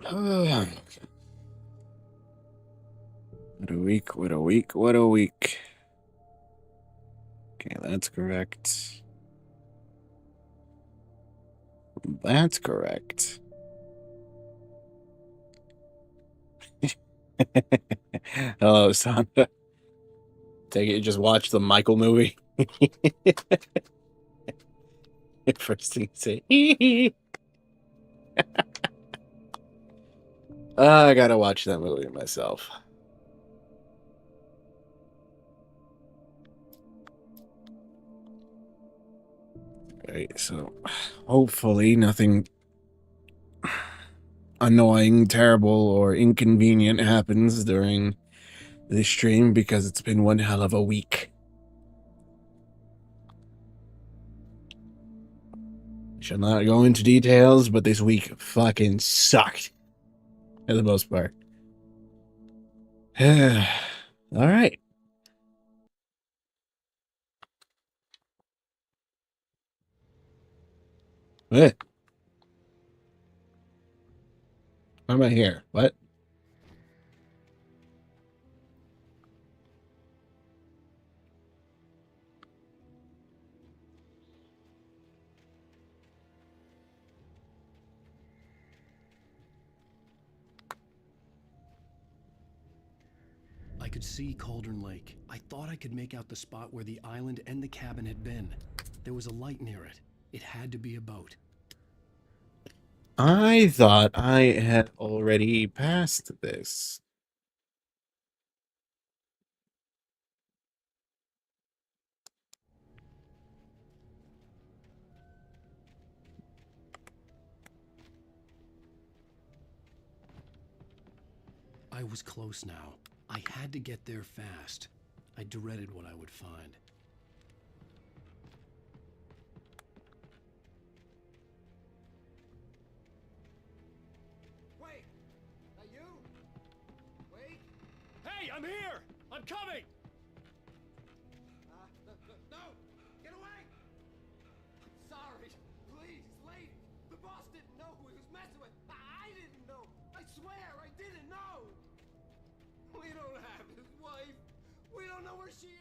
What a week, what a week, what a week. Okay, that's correct. That's correct. Hello, Santa. Take it, you just watch the Michael movie. First thing you say, I gotta watch that movie myself. Right, so hopefully nothing annoying, terrible, or inconvenient happens during this stream because it's been one hell of a week. Shall not go into details, but this week fucking sucked for the most part. All right. What? Why am I here? What? I could see Cauldron Lake. I thought I could make out the spot where the island and the cabin had been. There was a light near it. It had to be a boat. I thought I had already passed this. I was close now. I had to get there fast. I dreaded what I would find. Wait! Are you? Wait! Hey, I'm here! I'm coming! No! Get away! I'm sorry. Please, lady. The boss didn't know who he was messing with. I didn't know. I swear, I didn't know. We don't have his wife. We don't know where she is.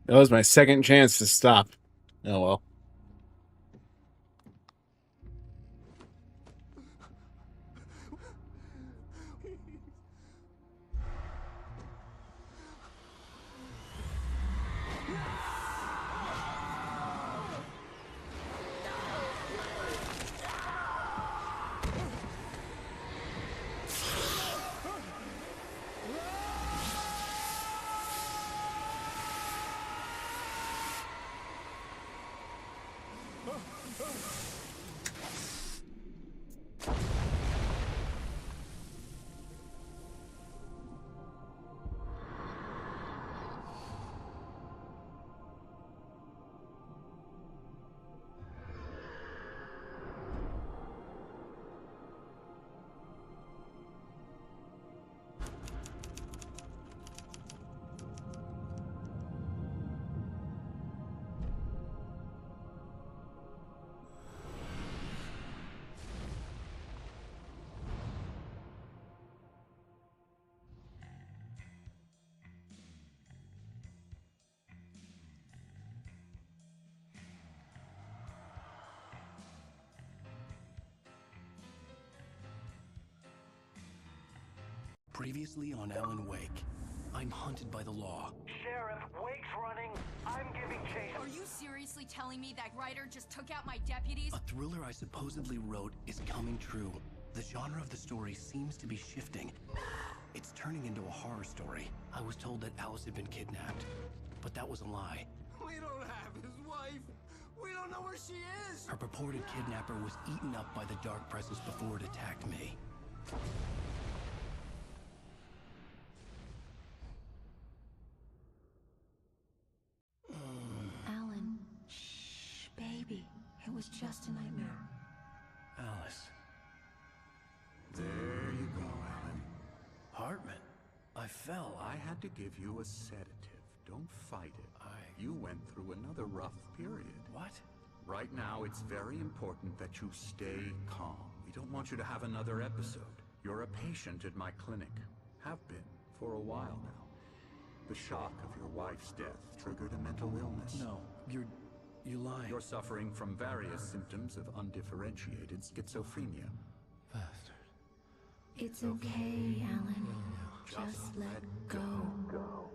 That was my second chance to stop. Oh well. Previously on Alan Wake. I'm hunted by the law. Sheriff, Wake's running. I'm giving chase. Are you seriously telling me that writer just took out my deputies? A thriller I supposedly wrote is coming true. The genre of the story seems to be shifting. It's turning into a horror story. I was told that Alice had been kidnapped, but that was a lie. We don't have his wife. We don't know where she is. Her purported kidnapper was eaten up by the dark presence before it attacked me. Alan, shh, baby. It was just a nightmare. Alice. There you go, Alan. Hartman. I fell. I had to give you a sedative. Don't fight it. You went through another rough period. What? Right now, it's very important that you stay calm. We don't want you to have another episode. You're a patient at my clinic. Have been for a while now. The shock of your wife's death triggered a mental illness. No, you're lying. You're suffering from various symptoms of undifferentiated schizophrenia. Bastard. It's okay, Alan. Just let go.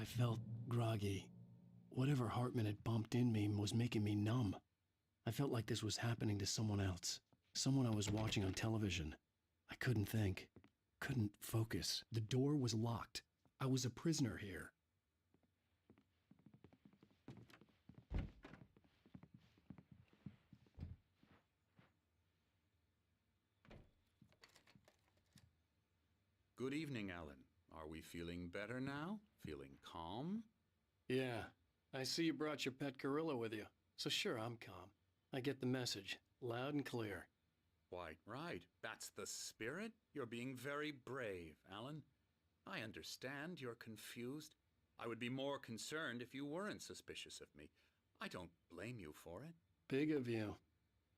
I felt groggy. Whatever Hartman had bumped in me was making me numb. I felt like this was happening to someone else. Someone I was watching on television. I couldn't think. Couldn't focus. The door was locked. I was a prisoner here. Good evening, Alan. Are we feeling better now? Feeling calm? Yeah, I see you brought your pet gorilla with you. So sure, I'm calm. I get the message, loud and clear. Quite right. That's the spirit. You're being very brave, Alan. I understand you're confused. I would be more concerned if you weren't suspicious of me. I don't blame you for it. Big of you.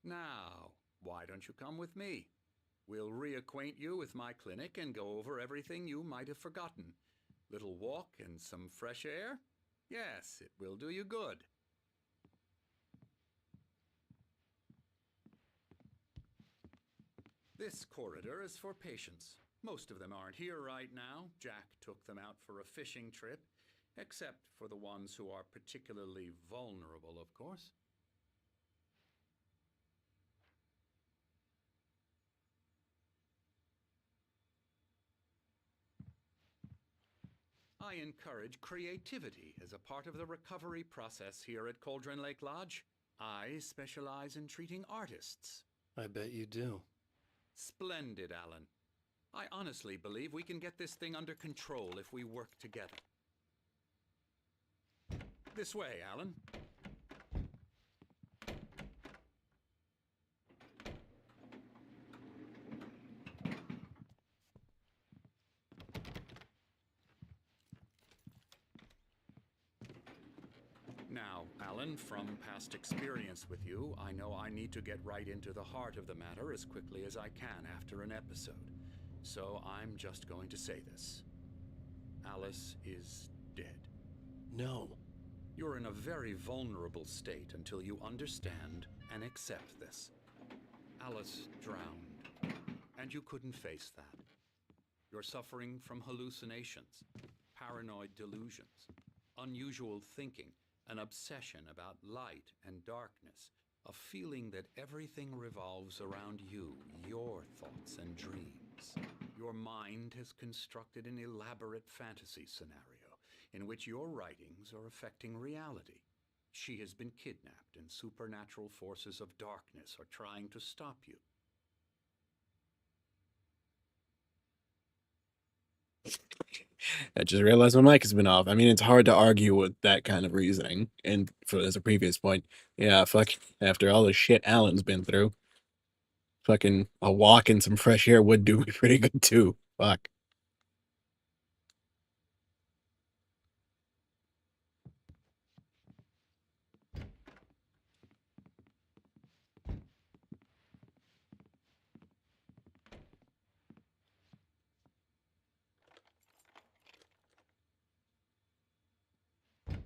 Now, why don't you come with me? We'll reacquaint you with my clinic and go over everything you might have forgotten. Little walk and some fresh air? Yes, it will do you good. This corridor is for patients. Most of them aren't here right now. Jack took them out for a fishing trip, except for the ones who are particularly vulnerable, of course. I encourage creativity as a part of the recovery process here at Cauldron Lake Lodge. I specialize in treating artists. I bet you do. Splendid, Alan. I honestly believe we can get this thing under control if we work together. This way, Alan. Now, Alan, from past experience with you, I know I need to get right into the heart of the matter as quickly as I can after an episode. So I'm just going to say this. Alice is dead. No. You're in a very vulnerable state until you understand and accept this. Alice drowned, and you couldn't face that. You're suffering from hallucinations, paranoid delusions, unusual thinking, an obsession about light and darkness, a feeling that everything revolves around you, your thoughts and dreams. Your mind has constructed an elaborate fantasy scenario in which your writings are affecting reality. She has been kidnapped and supernatural forces of darkness are trying to stop you. I just realized my mic has been off. I mean, it's hard to argue with that kind of reasoning. And as a previous point, yeah, fuck, after all the shit Alan's been through, fucking a walk in some fresh air would do me pretty good too. Fuck.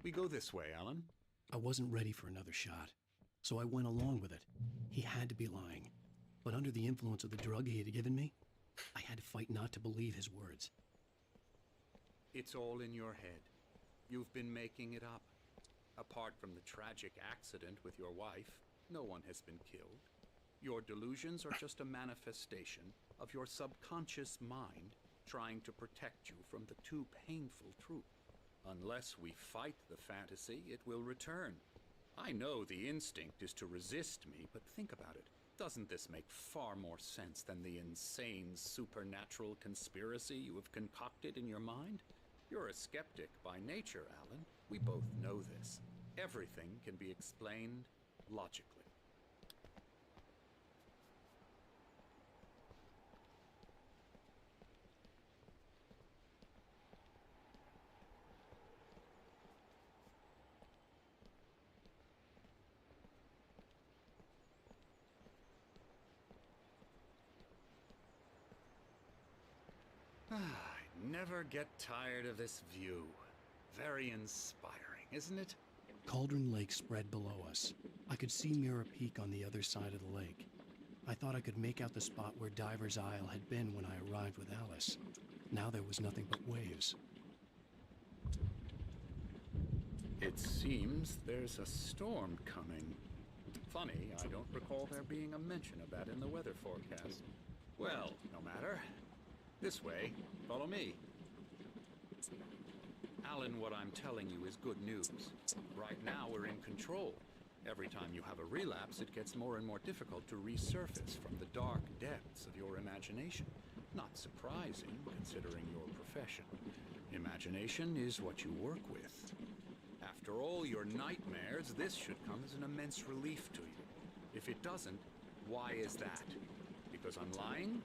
We go this way, Alan. I wasn't ready for another shot, so I went along with it. He had to be lying. But under the influence of the drug he had given me, I had to fight not to believe his words. It's all in your head. You've been making it up. Apart from the tragic accident with your wife, no one has been killed. Your delusions are just a manifestation of your subconscious mind trying to protect you from the too painful truth. Unless we fight the fantasy, it will return. I know the instinct is to resist me, but think about it. Doesn't this make far more sense than the insane supernatural conspiracy you have concocted in your mind? You're a skeptic by nature, Alan. We both know this. Everything can be explained logically. never get tired of this view. Very inspiring, isn't it? Cauldron Lake spread below us. I could see Mirror Peak on the other side of the lake. I thought I could make out the spot where Diver's Isle had been when I arrived with Alice. Now there was nothing but waves. It seems there's a storm coming. Funny, I don't recall there being a mention of that in the weather forecast. Well, no matter. This way, follow me. Alan, what I'm telling you is good news. Right now we're in control. Every time you have a relapse, it gets more and more difficult to resurface from the dark depths of your imagination. Not surprising, considering your profession. Imagination is what you work with. After all your nightmares, this should come as an immense relief to you. If it doesn't, why is that? Because I'm lying?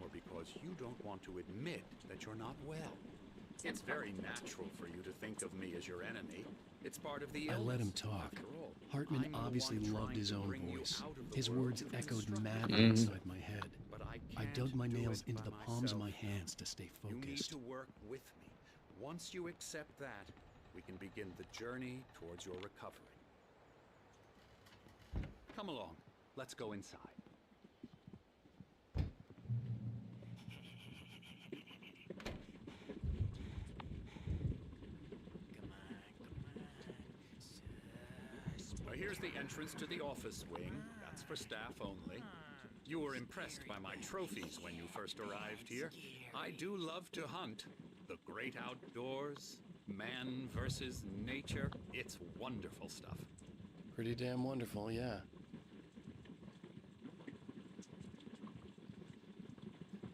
Or because you don't want to admit that you're not well? It's very natural for you to think of me as your enemy. It's part of the illness. I let him talk. After all, Hartman I'm the obviously one loved trying his to own bring you voice. out of the His world words of echoed construction. madly inside my head. But I dug my can't do nails it into by the palms of my myself. hands to stay You need focused. to work with me. Once you accept that, we can begin the journey towards your recovery. Come along. Let's go inside. Well, here's the entrance to the office wing. That's for staff only. You were impressed by my trophies when you first arrived here. I do love to hunt. The great outdoors, man versus nature. It's wonderful stuff. Pretty damn wonderful, yeah.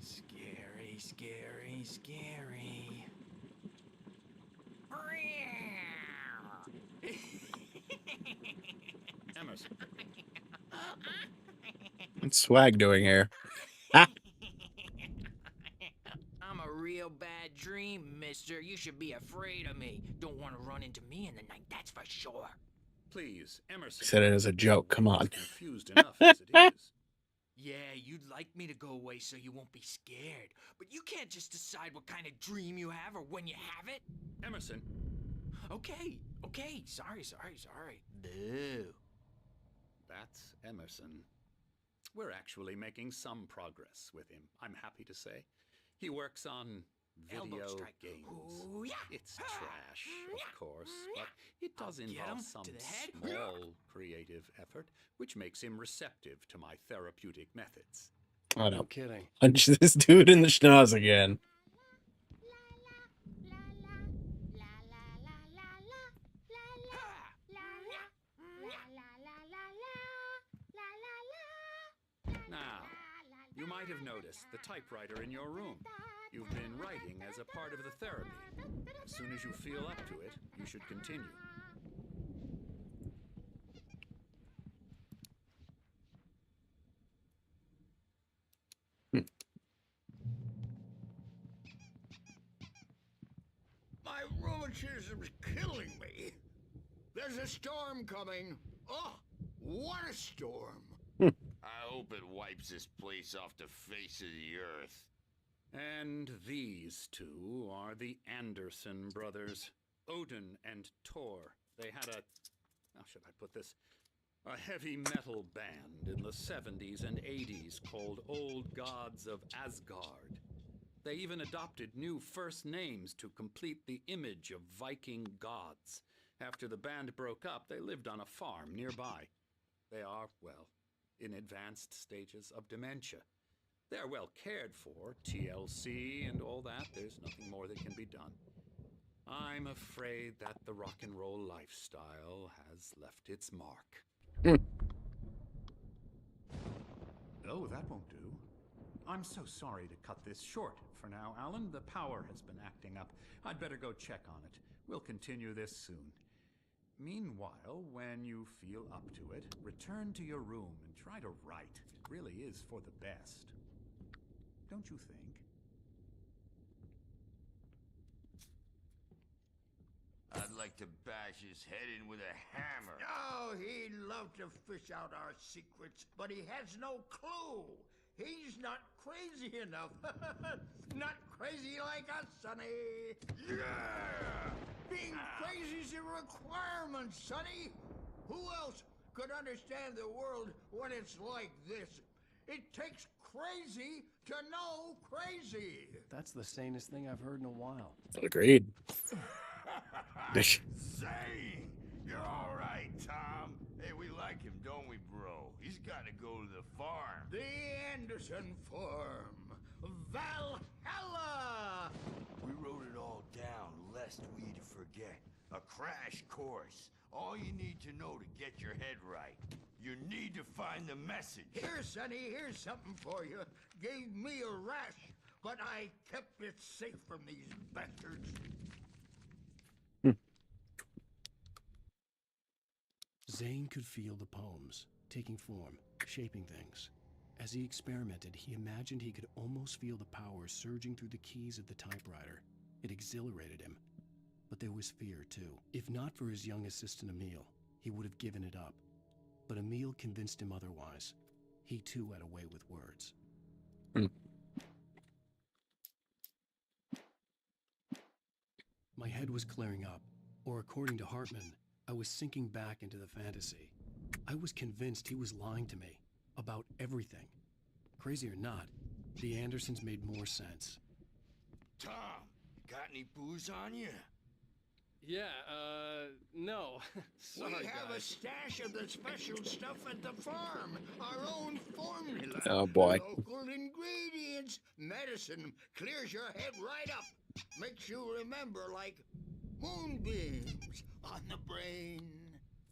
Scary, scary, scary. Emerson, What's Swag doing here? Ah! I'm a real bad dream, mister. You should be afraid of me. Don't want to run into me in the night, that's for sure. please, Emerson. Said it as a joke. Come on. Confused enough as it is. Yeah, you'd like me to go away so you won't be scared. But you can't just decide what kind of dream you have or when you have it. Emerson, Okay. Sorry. Boo. that's Emerson. We're actually making some progress with him, I'm happy to say. He works on Elbow video strike. games. Ooh, yeah. It's trash, of course, but it does I'll get involve him some to the head. small creative effort, which makes him receptive to my therapeutic methods. Oh No no. kidding. Punch this dude in the schnoz again. Now, you might have noticed the typewriter in your room. You've been writing as a part of the therapy. As soon as you feel up to it, you should continue. My rheumatism's killing me. There's a storm coming. Oh, what a storm. I hope it wipes this place off the face of the earth. And these two are the Anderson brothers, Odin and Tor. They had a, how should I put this? A heavy metal band in the 70s and 80s called Old Gods of Asgard. They even adopted new first names to complete the image of Viking gods. After the band broke up, they lived on a farm nearby. They are, well, in advanced stages of dementia. They're well cared for, TLC and all that. There's nothing more that can be done. I'm afraid that the rock and roll lifestyle has left its mark. Oh, that won't do. I'm so sorry to cut this short for now, Alan. The power has been acting up. I'd better go check on it. We'll continue this soon. Meanwhile, when you feel up to it, return to your room and try to write. It really is for the best. Don't you think? I'd like to bash his head in with a hammer. Oh, he'd love to fish out our secrets, but he has no clue. He's not crazy enough. Not crazy like us, Sonny. Yeah! Being crazy's a requirement, Sonny. Who else could understand the world when it's like this? It takes crazy to know crazy. That's the sanest thing I've heard in a while. Agreed. Zane! You're all right, Tom. Hey, we like him, don't we, bro? He's got to go to the farm. The Anderson Farm. Valhalla! We wrote it all down, lest we'd forget. A crash course. All you need to know to get your head right. You need to find the message. Here, Sonny, here's something for you. Gave me a rash, but I kept it safe from these bastards. Zane could feel the poems, taking form, shaping things. As he experimented, he imagined he could almost feel the power surging through the keys of the typewriter. It exhilarated him. But there was fear, too. If not for his young assistant Emil, he would have given it up. But Emil convinced him otherwise. He too had a way with words. My head was clearing up, or according to Hartman, I was sinking back into the fantasy. I was convinced he was lying to me about everything. Crazy or not, the Andersons made more sense. Tom, got any booze on you? Yeah, no. Sorry, we have a stash of the special stuff at the farm. Our own formula. Oh, boy. Local ingredients. Medicine clears your head right up. Makes you remember like moonbeams on the brain.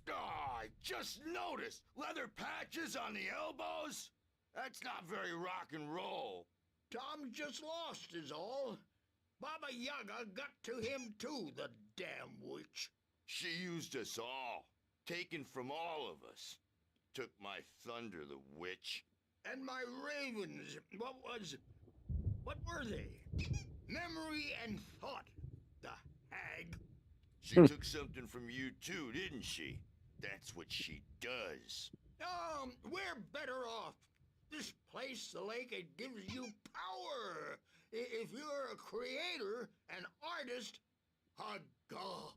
Oh, I just noticed. Leather patches on the elbows? That's not very rock and roll. Tom just lost is all. Baba Yaga got to him too, the damn witch. She used us all. Taken from all of us. Took my thunder, the witch. And my ravens, what were they? Memory and thought, the hag. She took something from you too, didn't she? That's what she does. We're better off. This place, the lake, it gives you power. If you're a creator, an artist, a god.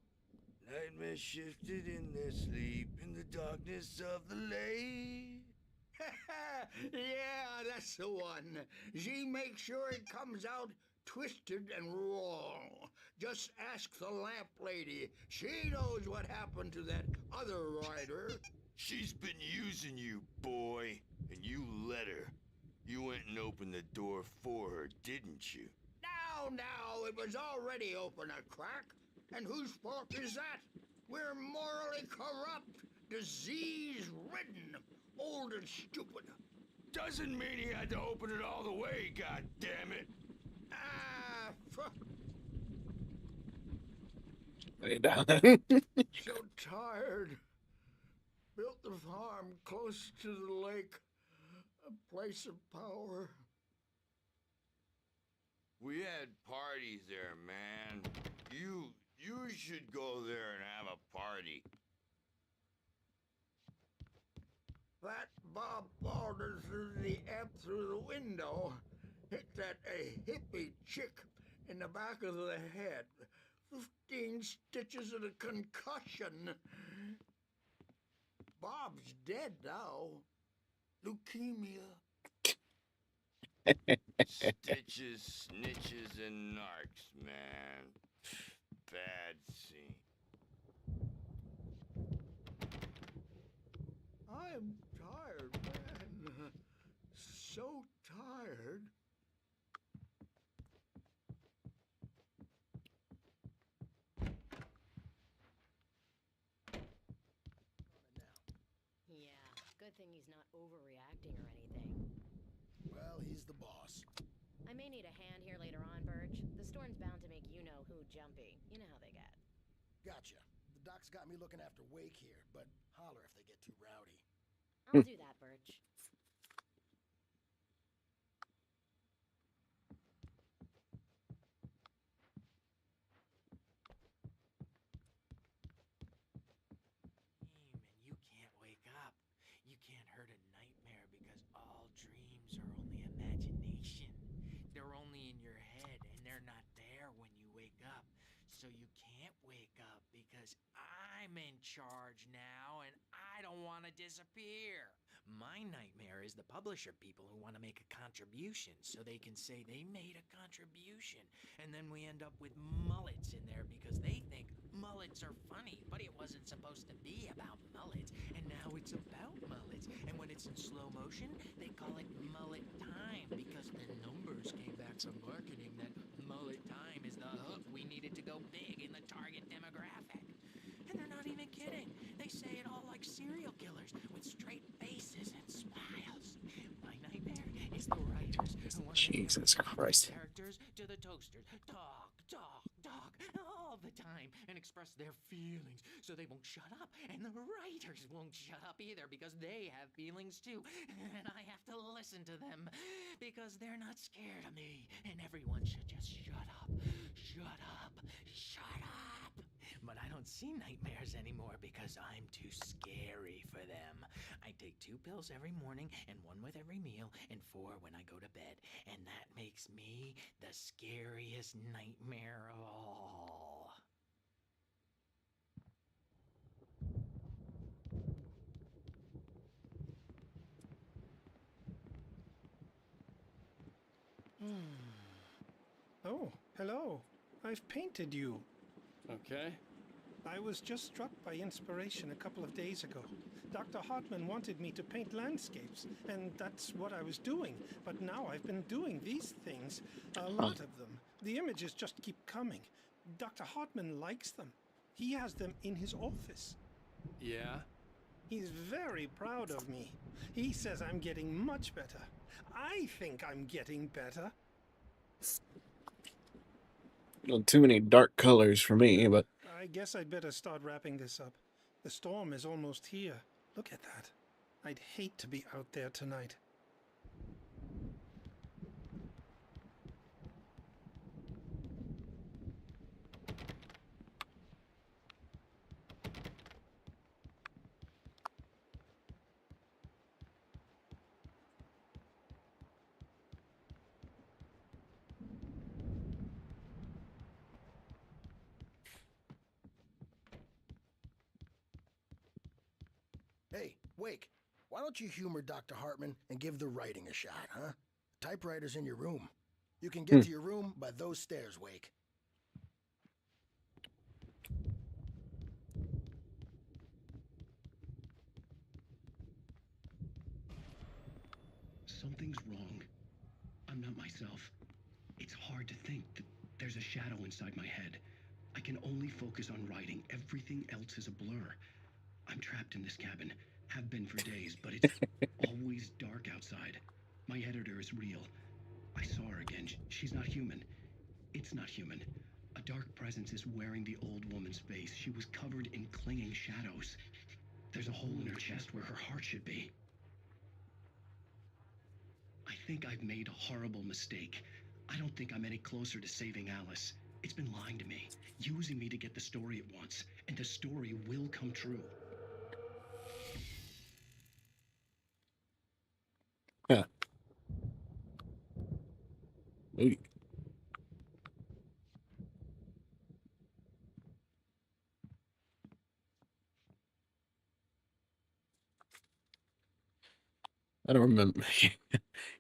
Nightmare shifted in their sleep in the darkness of the lake. Yeah, that's the one. She makes sure it comes out twisted and wrong. Just ask the lamp lady. She knows what happened to that other rider. She's been using you, boy, and you let her. You went and opened the door for her, didn't you? Now, it was already open a crack. And whose fault is that? We're morally corrupt, disease-ridden, old and stupid. Doesn't mean he had to open it all the way, goddammit. Lay down. So tired. Built the farm close to the lake. A place of power. We had parties there, man. You should go there and have a party. That Bob Balder threw the amp through the window. Hit that hippie chick in the back of the head. 15 stitches and a concussion. Bob's dead now. Leukemia. Stitches, snitches, and narcs, man. Bad scene. I'm tired, man. So tired. Yeah, good thing he's not overreacting or anything. Well, he's the boss. I may need a hand here later on, Birch. The storm's bound to make you-know-who jumpy. You know how they get. Gotcha. The doc's got me looking after Wake here, but holler if they get too rowdy. I'll do that, Birch. You can't wake up. You can't hurt a nightmare because all dreams are only I'm in charge now, and I don't want to disappear. My nightmare is the publisher people who want to make a contribution so they can say they made a contribution. And then we end up with mullets in there because they think mullets are funny, but it wasn't supposed to be about mullets. And now it's about mullets. And when it's in slow motion, they call it mullet time because the numbers came back from marketing that mullet time is the hook we needed to go big in the target demographic. And they're not even kidding. They say it all like serial killers with straight faces and smiles. My nightmare is the writers who want to make Jesus Christ. characters to the toasters talk all the time and express their feelings so they won't shut up. And the writers won't shut up either because they have feelings too. And I have to listen to them because they're not scared of me. And everyone should just shut up. Shut up. Shut up. But I don't see nightmares anymore because I'm too scary for them. I take 2 pills every morning and 1 with every meal and 4 when I go to bed. And that makes me the scariest nightmare of all. Oh, hello. I've painted you. Okay. I was just struck by inspiration a couple of days ago. Dr. Hartman wanted me to paint landscapes, and that's what I was doing. But now I've been doing these things, a lot of them. The images just keep coming. Dr. Hartman likes them. He has them in his office. Yeah? He's very proud of me. He says I'm getting much better. I think I'm getting better. Well, too many dark colors for me, but I guess I'd better start wrapping this up. The storm is almost here. Look at that. I'd hate to be out there tonight. Hey, Wake, why don't you humor Dr. Hartman and give the writing a shot, huh? Typewriter's in your room. You can get to your room by those stairs, Wake. Something's wrong. I'm not myself. It's hard to think that there's a shadow inside my head. I can only focus on writing. Everything else is a blur. I'm trapped in this cabin. Have been for days, but it's always dark outside. My editor is real. I saw her again. She's not human. It's not human. A dark presence is wearing the old woman's face. She was covered in clinging shadows. There's a hole in her chest where her heart should be. I think I've made a horrible mistake. I don't think I'm any closer to saving Alice. It's been lying to me, using me to get the story it wants, and the story will come true. yeah. Ooh. I don't remember.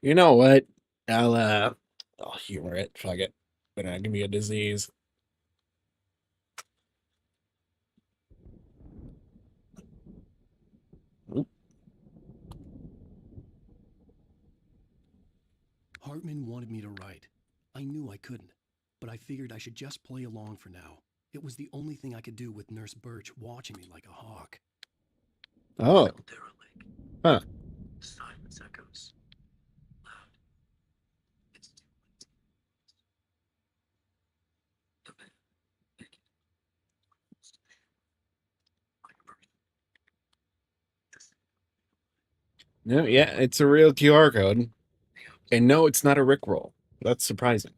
You know what? I'll humor it. Fuck it. But give me a disease. Oop. Hartman wanted me to write. I knew I couldn't, but I figured I should just play along for now. It was the only thing I could do with Nurse Birch watching me like a hawk. Oh. Huh. Silence echoes. Loud. It's too late. The bed. Naked. Like a person. No, yeah, it's a real QR code. And no, it's not a Rickroll. That's surprising.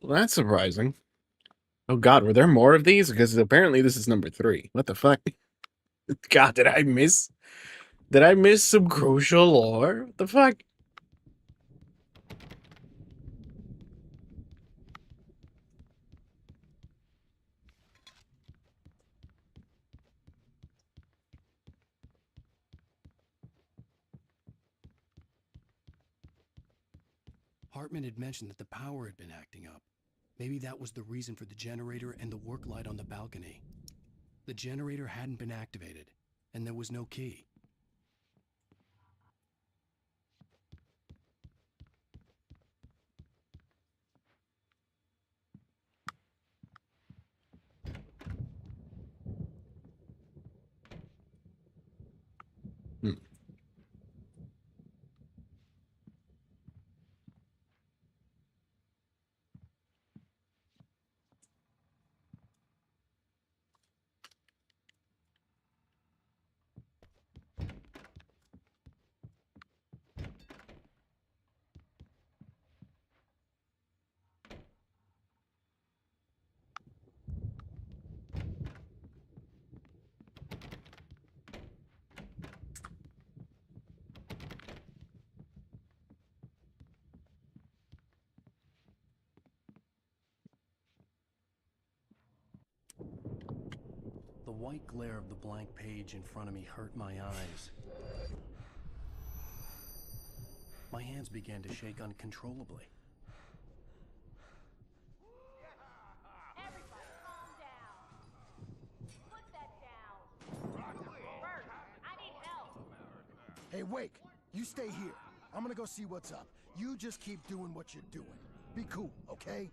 Well, that's surprising. Oh God, were there more of these? Because apparently this is number 3. What the fuck? God, did I miss some crucial lore? What the fuck? Hartman had mentioned that the power had been acting up. Maybe that was the reason for the generator and the work light on the balcony. The generator hadn't been activated, and there was no key. The white glare of the blank page in front of me hurt my eyes. My hands began to shake uncontrollably. Everybody, calm down. Put that down. Bert, I need help. Hey, Wake, you stay here. I'm gonna go see what's up. You just keep doing what you're doing. Be cool, okay?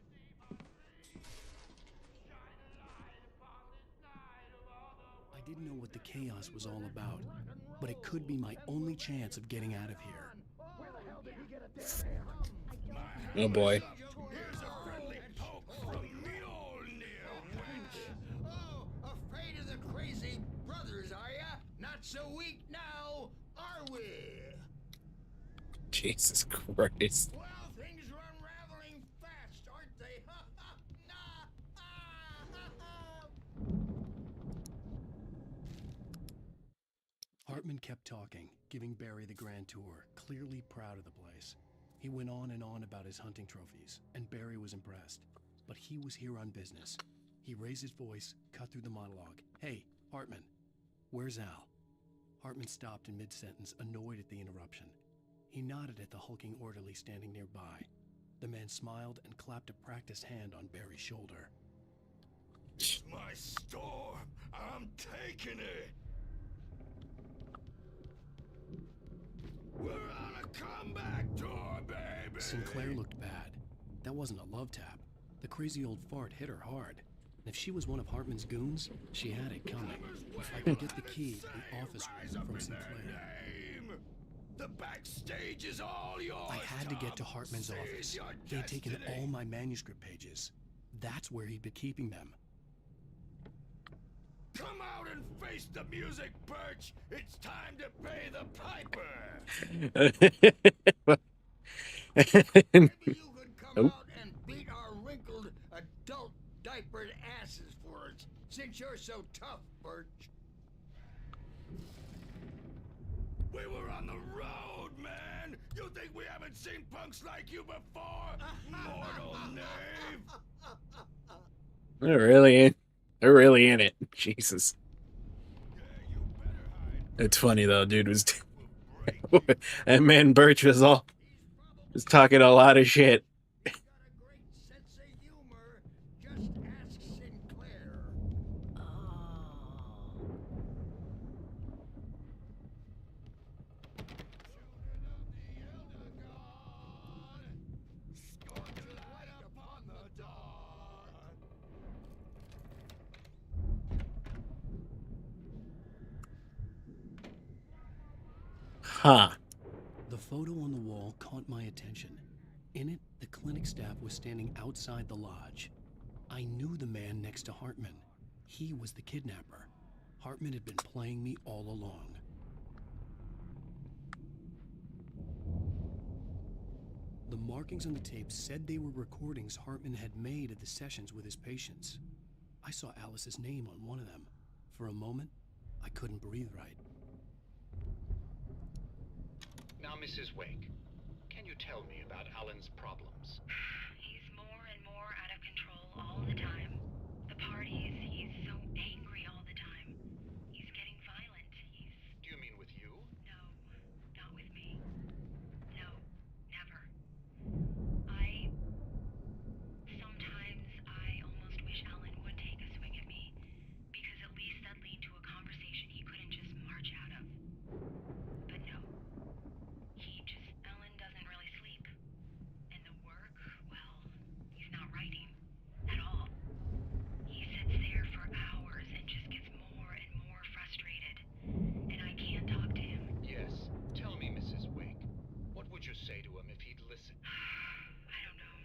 I didn't know what the chaos was all about, but it could be my only chance of getting out of here. Oh boy. Oh, afraid of the crazy brothers, are ya? Not so weak now, are we? Jesus Christ. Well, things are unraveling fast, aren't they? Hartman kept talking, giving Barry the grand tour, clearly proud of the place. He went on and on about his hunting trophies, and Barry was impressed. But he was here on business. He raised his voice, cut through the monologue. Hey, Hartman, where's Al? Hartman stopped in mid-sentence, annoyed at the interruption. He nodded at the hulking orderly standing nearby. The man smiled and clapped a practiced hand on Barry's shoulder. It's my storm. I'm taking it. We're on a comeback tour, baby. Sinclair looked bad. That wasn't a love tap. The crazy old fart hit her hard. And if she was one of Hartman's goons, she had it coming. If I could get the key to the office room from Sinclair. The backstage is all yours. I had to get to Hartman's office. He had taken all my manuscript pages. That's where he'd been keeping them. Come out and face the music, Birch. It's time to pay the piper. Maybe you could come out and beat our wrinkled adult diapered asses for us, since you're so tough, Birch. We were on the road, man. You think we haven't seen punks like you before? Mortal knave. They're really in it. Jesus. It's funny though, dude was that man Birch was talking a lot of shit. Got a great sense of humor. Just ask Sinclair. Huh. The photo on the wall caught my attention. In it, the clinic staff was standing outside the lodge. I knew the man next to Hartman. He was the kidnapper. Hartman had been playing me all along. The markings on the tape said they were recordings Hartman had made at the sessions with his patients. I saw Alice's name on one of them. For a moment, I couldn't breathe right. Now, Mrs. Wake, can you tell me about Alan's problems? He's more and more out of control all the time. The parties, he's so angry all the time. He's getting violent. Do you mean with you? No, not with me. No, never. Sometimes I almost wish Alan would take a swing at me, because at least that'd lead to a conversation he couldn't just march out of. But no. Alan doesn't really sleep. And the work, well, he's not writing at all. He sits there for hours and just gets more and more frustrated. And I can't talk to him. Yes. Tell me, Mrs. Wake, what would you say to him if he'd listen? I don't know.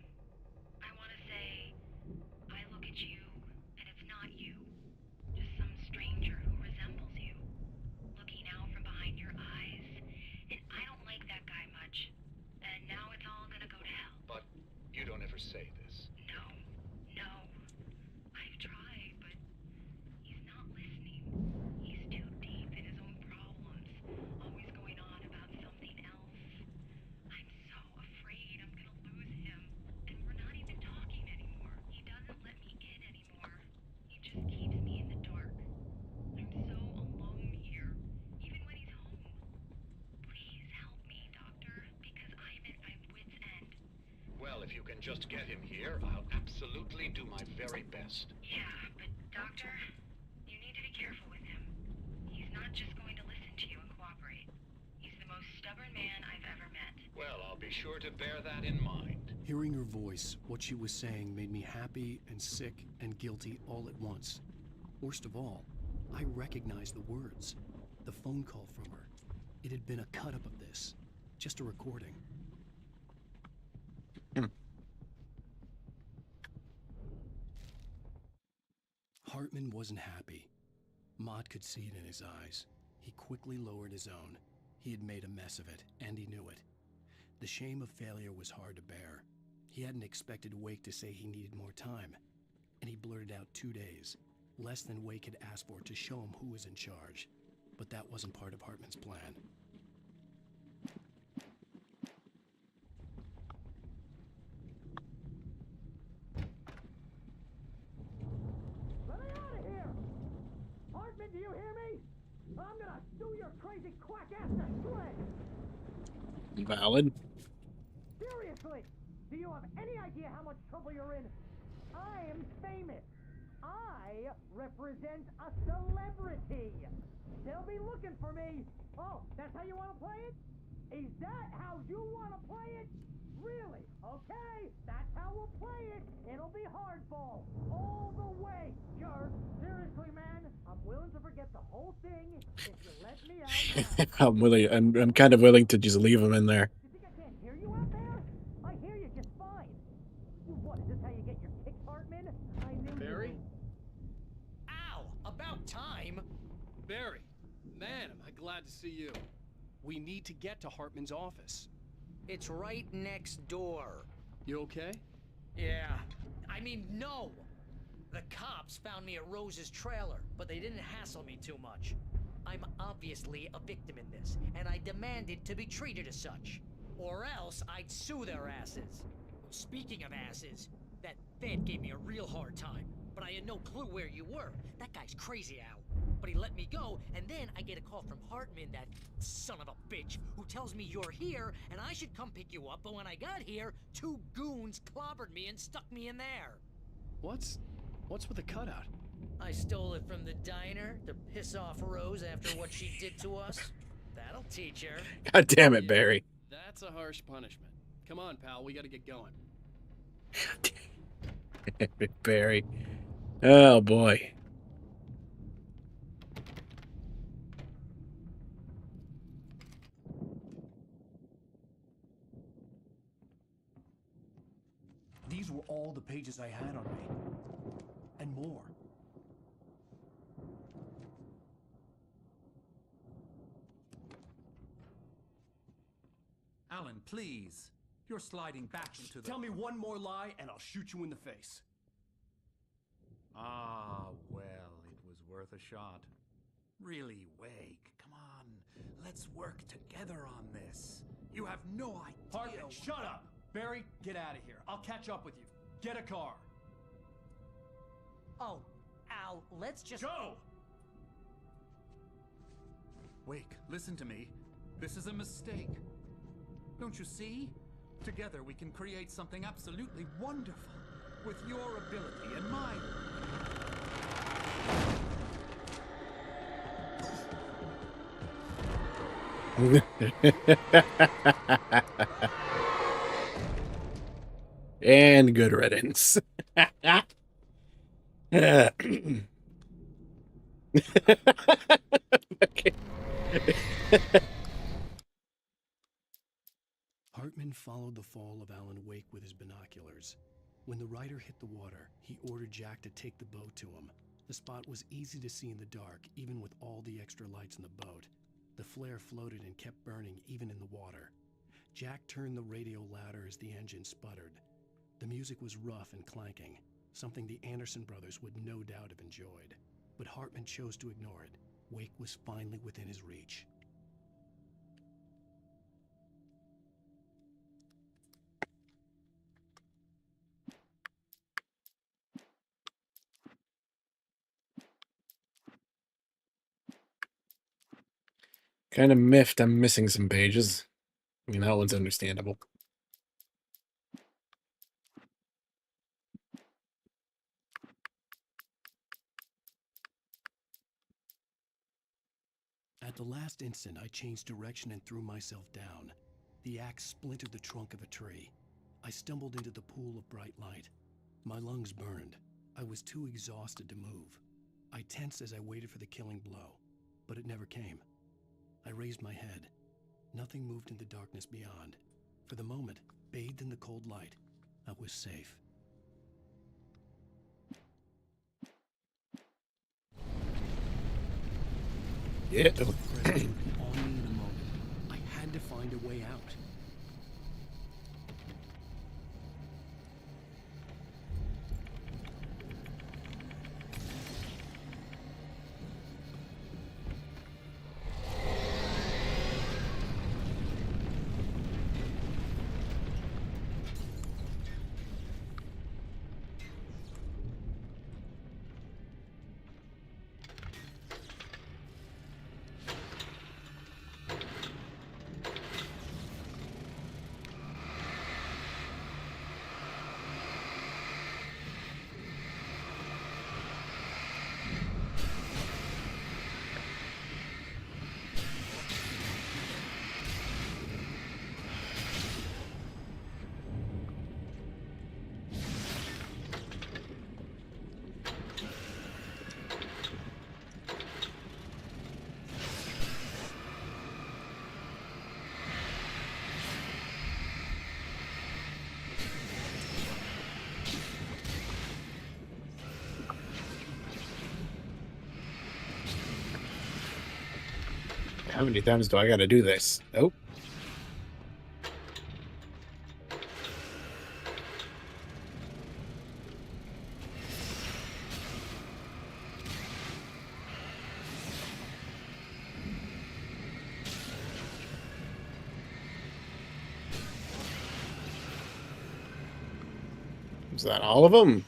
I want to say, I look at you, and it's not you. Just some stranger who resembles you. Looking out from behind your eyes. And I don't like that guy much. And now it's all gonna go to hell. But you don't ever say this. No. I've tried, but he's not listening. He's too deep in his own problems. Always going on about something else. I'm so afraid I'm gonna lose him. And we're not even talking anymore. He doesn't let me in anymore. He just keeps me in the dark. I'm so alone here, even when he's home. Please help me, Doctor, because I'm at my wit's end. Well, if you can just get him here, I'll absolutely do my very best. Yeah, but Doctor, you need to be careful with him. He's not just going to listen to you and cooperate. He's the most stubborn man I've ever met. Well, I'll be sure to bear that in mind. Hearing her voice, what she was saying made me happy and sick and guilty all at once. Worst of all, I recognized the words. The phone call from her. It had been a cut-up of this. Just a recording. Hartman wasn't happy. Mott could see it in his eyes. He quickly lowered his own. He had made a mess of it, and he knew it. The shame of failure was hard to bear. He hadn't expected Wake to say he needed more time, and he blurted out 2 days, less than Wake had asked for to show him who was in charge. But that wasn't part of Hartman's plan. Let me out of here! Hartman, do you hear me? I'm gonna sue your crazy quack ass to shreds! Valid. Seriously! Do you have any idea how much trouble you're in? I am famous. I represent a celebrity. They'll be looking for me. Oh, that's how you want to play it? Is that how you want to play it? Really? Okay, that's how we'll play it. It'll be hardball. All the way, jerk. Seriously, man, I'm willing to forget the whole thing if you let me out. I'm kind of willing to just leave him in there. You think I can't hear you out there? I hear you just fine. What, is this how you get your kicks, Hartman? I knew Barry? Ow! About time! Barry, man, am I glad to see you. We need to get to Hartman's office. It's right next door. You okay? Yeah. I mean, no! The cops found me at Rose's trailer, but they didn't hassle me too much. I'm obviously a victim in this, and I demanded to be treated as such. Or else I'd sue their asses. Speaking of asses, that Fed gave me a real hard time, but I had no clue where you were. That guy's crazy, Al. But he let me go, and then I get a call from Hartman, that son of a bitch, who tells me you're here, and I should come pick you up, but when I got here, 2 goons clobbered me and stuck me in there. What's with the cutout? I stole it from the diner to piss off Rose after what she did to us. That'll teach her. God damn it, Barry. That's a harsh punishment. Come on, pal, we gotta get going. Barry. Oh, boy. These were all the pages I had on me. And more. Alan, please. You're sliding back into the... Tell me one more lie and I'll shoot you in the face. Ah, well, it was worth a shot. Really, Wake, come on. Let's work together on this. You have no idea... Hartman, shut up! Barry, get out of here. I'll catch up with you. Get a car. Oh, Al, let's just... Go! Wake, listen to me. This is a mistake. Don't you see? Together we can create something absolutely wonderful. With your ability and mine. And good riddance. Okay. Hartman followed the fall of Alan Wake with his binoculars. When the rider hit the water, he ordered Jack to take the boat to him. The spot was easy to see in the dark, even with all the extra lights in the boat. The flare floated and kept burning even in the water. Jack turned the radio louder as the engine sputtered. The music was rough and clanking, something the Anderson brothers would no doubt have enjoyed. But Hartman chose to ignore it. Wake was finally within his reach. Kind of miffed I'm missing some pages. I mean, that one's understandable. At the last instant, I changed direction and threw myself down. The axe splintered the trunk of a tree. I stumbled into the pool of bright light. My lungs burned. I was too exhausted to move. I tensed as I waited for the killing blow, but it never came. I raised my head. Nothing moved in the darkness beyond. For the moment, bathed in the cold light, I was safe. Yeah. On me in a moment. I had to find a way out. How many times do I gotta do this? Oh. Is that all of them?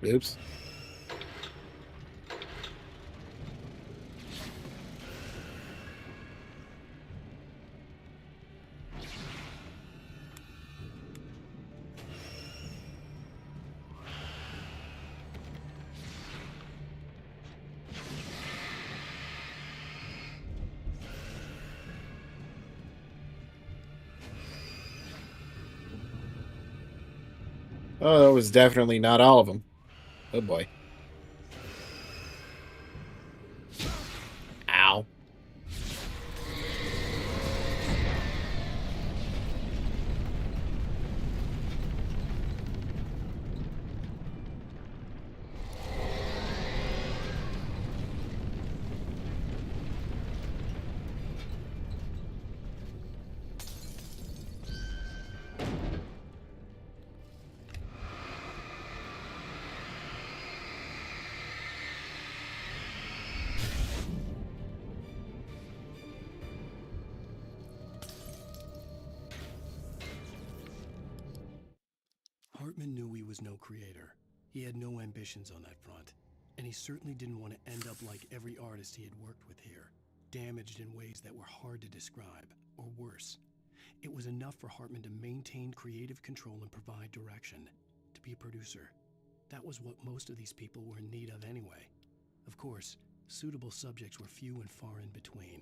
Oops. Oh, that was definitely not all of them. Oh boy. Ow. was no creator. He had no ambitions on that front. And he certainly didn't want to end up like every artist he had worked with here, damaged in ways that were hard to describe, or worse. It was enough for Hartman to maintain creative control and provide direction, to be a producer. That was what most of these people were in need of anyway. Of course, suitable subjects were few and far in between.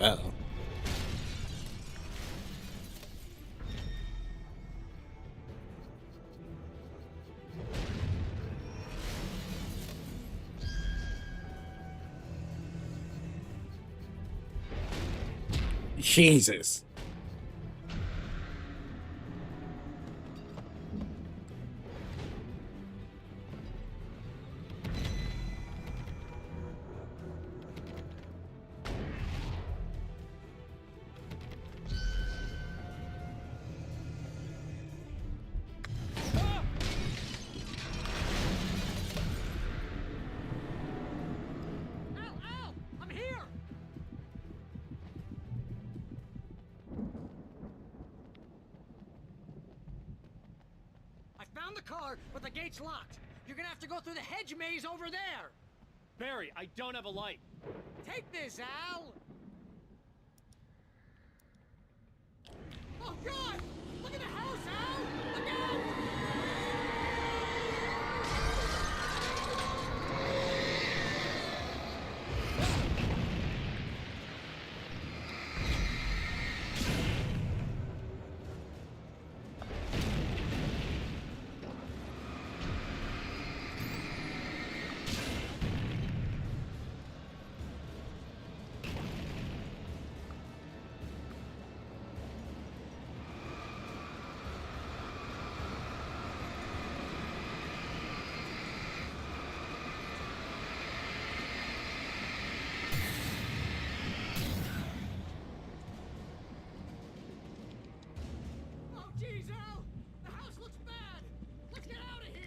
Uh-oh. Jesus. Al! I'm here! I found the car, but the gate's locked. You're gonna have to go through the hedge maze over there. Barry, I don't have a light. Take this, Al! Oh, God! Look at the house, Al! Look out! Oh, jeez, Al! The house looks bad! Let's get out of here!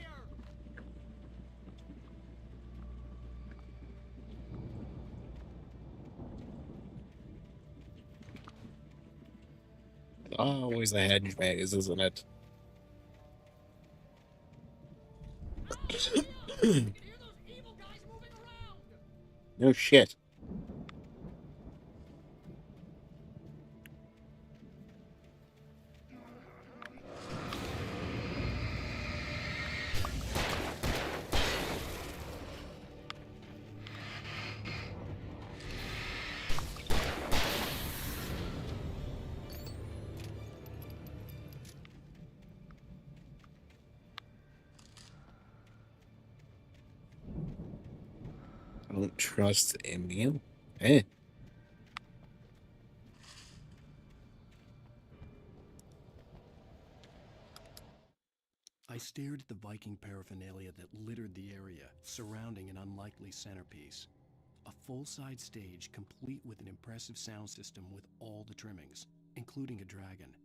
Always a hedge maze, isn't it? No shit. I don't trust in you. Eh. I stared at the Viking paraphernalia that littered the area, surrounding an unlikely centerpiece. A full-side stage complete with an impressive sound system with all the trimmings, including a dragon.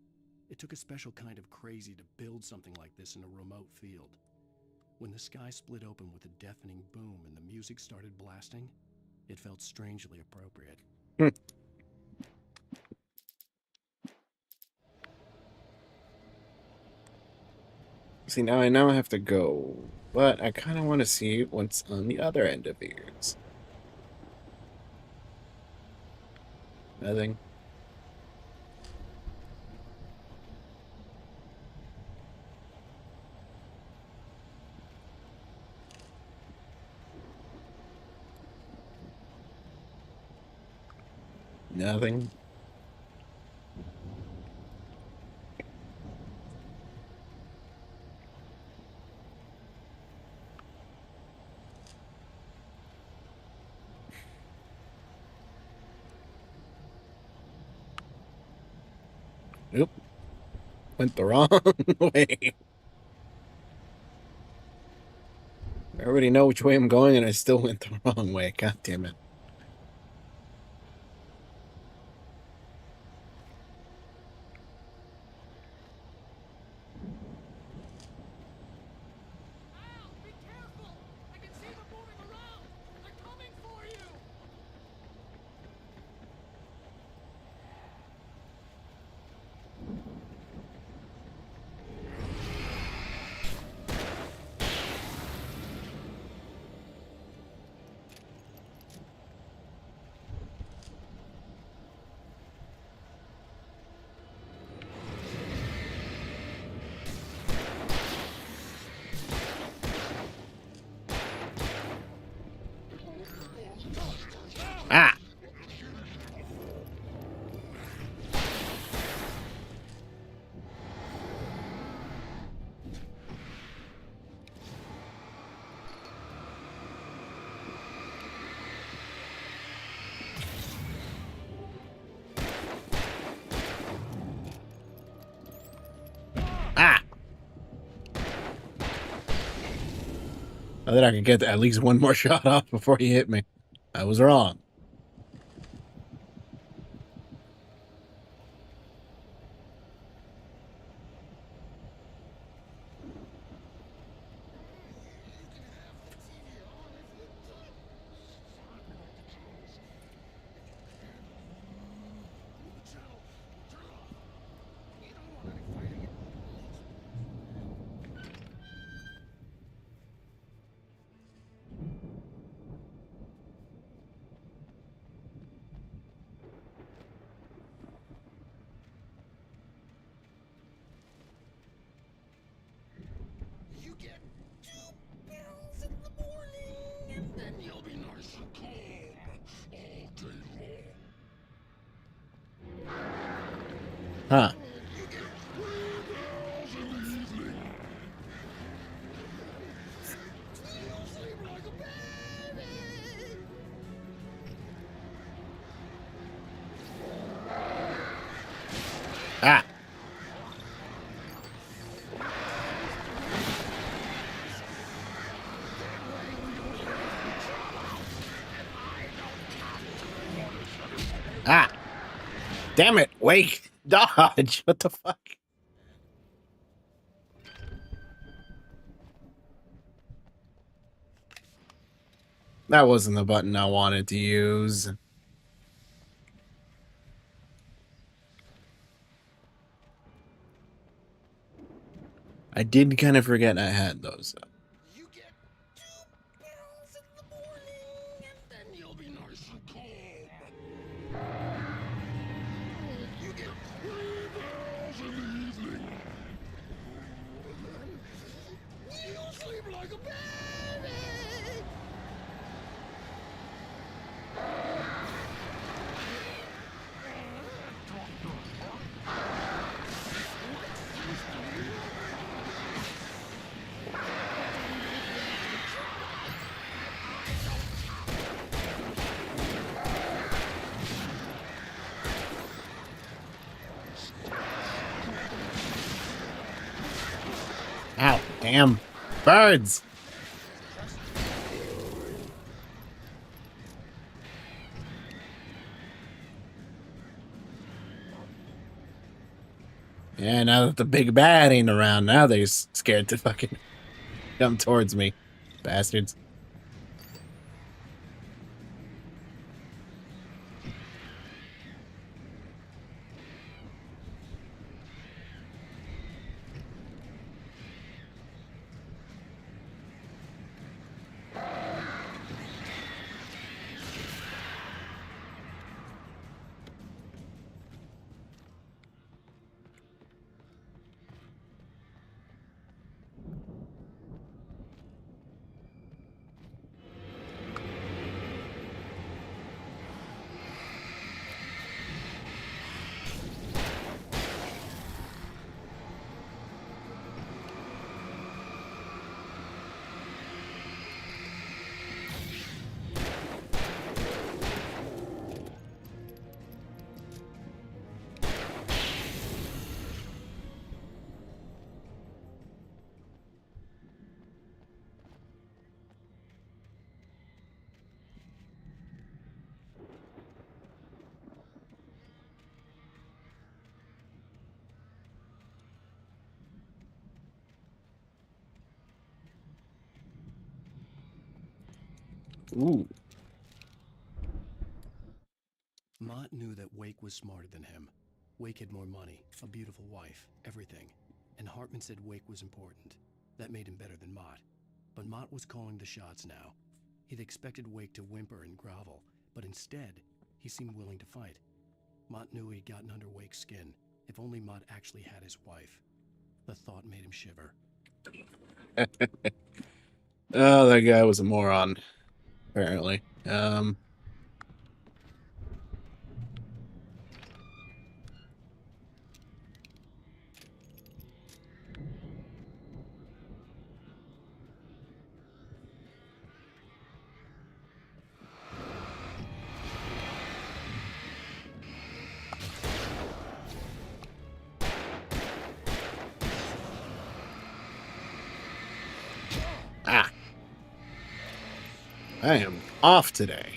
It took a special kind of crazy to build something like this in a remote field. When the sky split open with a deafening boom and the music started blasting, it felt strangely appropriate. See, now I know I have to go, but I kind of want to see what's on the other end of ears. Nothing. Nothing. Oop. Went the wrong way. I already know which way I'm going, and I still went the wrong way. God damn it. Ah! I thought I could get at least one more shot off before he hit me. I was wrong. You get 2 pills in the morning, and then you'll be nice and calm all day long. Huh. You get 3 pills in the evening. You'll sleep like a baby. Ah! Ah! Damn it! Wake! Dodge! What the fuck? That wasn't the button I wanted to use. I did kind of forget I had those. You get 2 pills in the morning, and then you'll be nice and calm. You get 3 pills in the evening. And then you'll sleep like a baby. Ow, damn. Birds! Yeah, now that the big bad ain't around, now they're scared to fucking come towards me. Bastards. Ooh. Mott knew that Wake was smarter than him. Wake had more money, a beautiful wife, everything. And Hartman said Wake was important. That made him better than Mott. But Mott was calling the shots now. He'd expected Wake to whimper and grovel, but instead, he seemed willing to fight. Mott knew he'd gotten under Wake's skin. If only Mott actually had his wife. The thought made him shiver. Oh, that guy was a moron. Apparently. Ah. I am off today.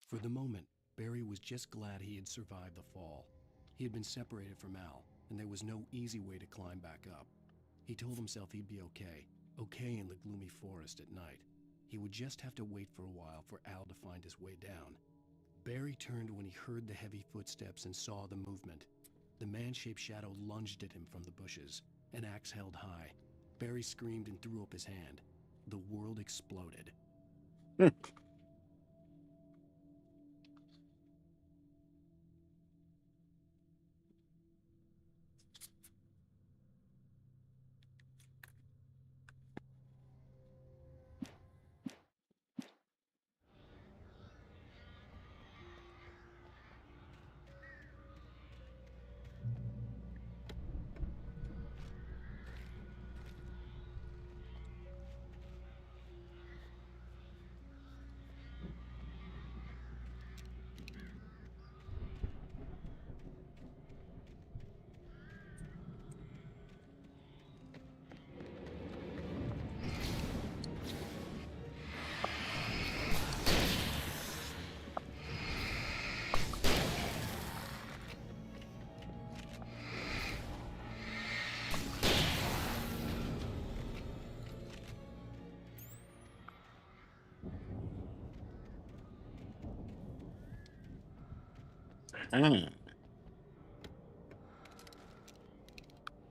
For the moment, Barry was just glad he had survived the fall. He had been separated from Al, and there was no easy way to climb back up. He told himself he'd be okay in the gloomy forest at night. He would just have to wait for a while for Al to find his way down. Barry turned when he heard the heavy footsteps and saw the movement. The man-shaped shadow lunged at him from the bushes, an axe held high. Barry screamed and threw up his hand. The world exploded. Ah.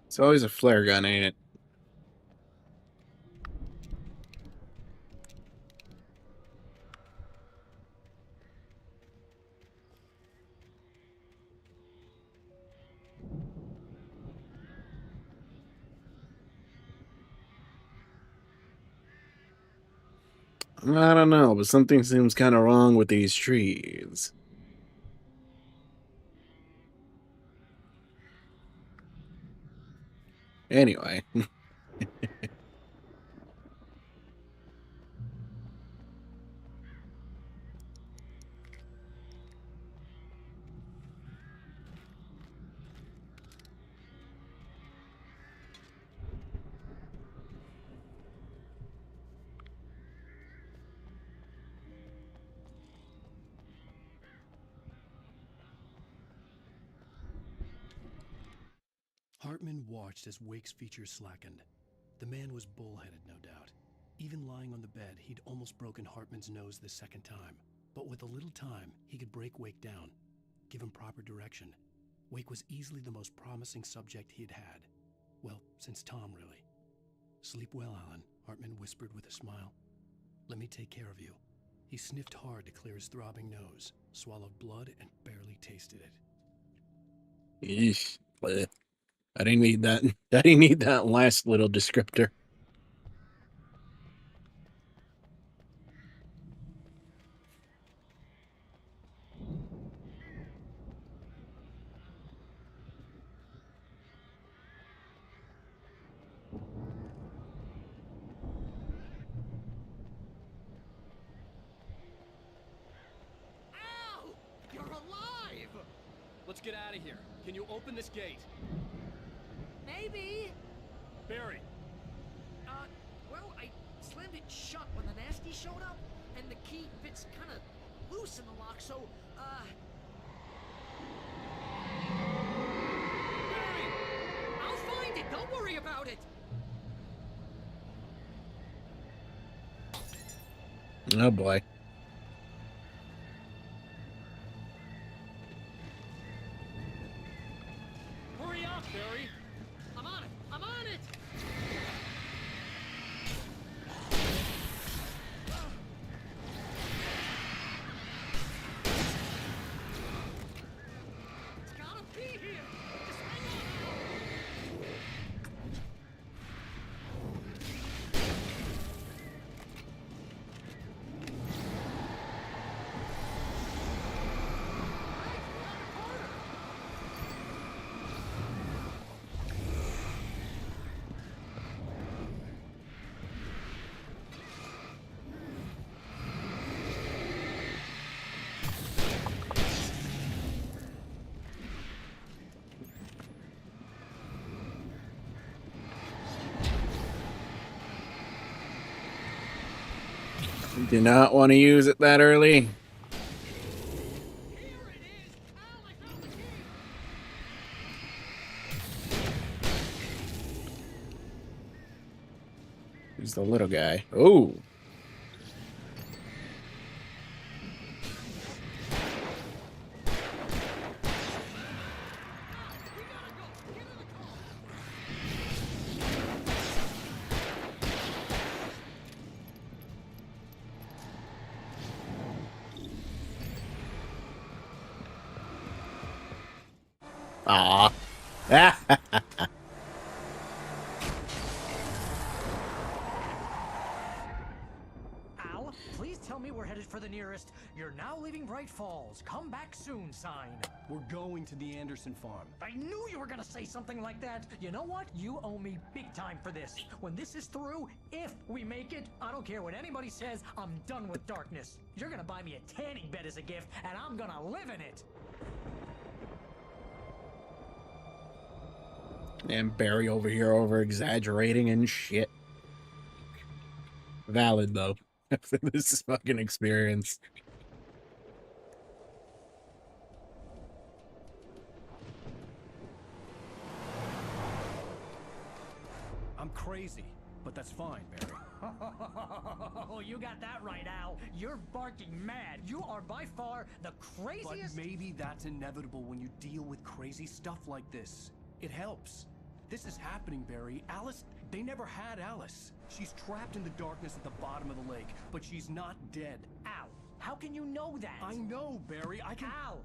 It's always a flare gun, ain't it? I don't know, but something seems kind of wrong with these trees. Anyway. Hartman watched as Wake's features slackened. The man was bullheaded, no doubt. Even lying on the bed, he'd almost broken Hartman's nose the second time. But with a little time, he could break Wake down, give him proper direction. Wake was easily the most promising subject he'd had. Well, since Tom, really. Sleep well, Alan, Hartman whispered with a smile. Let me take care of you. He sniffed hard to clear his throbbing nose, swallowed blood, and barely tasted it. Eesh. Bleh. I didn't need that. I didn't need that last little descriptor. Al! You're alive! Let's get out of here. Can you open this gate? Maybe. Barry! Well, I slammed it shut when the nasty showed up, and the key fits kind of loose in the lock, so, Barry! I'll find it. Don't worry about it. Oh boy. Hurry up, Barry! I'm on it. Do not want to use it that early. Who's the little guy? Oh. Ah. Al, please tell me we're headed for the nearest "You're now leaving Bright Falls. Come back soon" sign. We're going to the Anderson farm. I knew you were gonna say something like that. You know what? You owe me big time for this. When this is through, if we make it, I don't care what anybody says, I'm done with darkness. You're gonna buy me a tanning bed as a gift, and I'm gonna live in it. And Barry over here over exaggerating and shit. Valid though. This is fucking experience. I'm crazy, but that's fine, Barry. Oh, you got that right, Al. You're barking mad. You are by far the craziest. But maybe that's inevitable when you deal with crazy stuff like this. It helps. This is happening, Barry. Alice, they never had Alice. She's trapped in the darkness at the bottom of the lake, but she's not dead. Al, how can you know that? I know, Barry. I can... Al,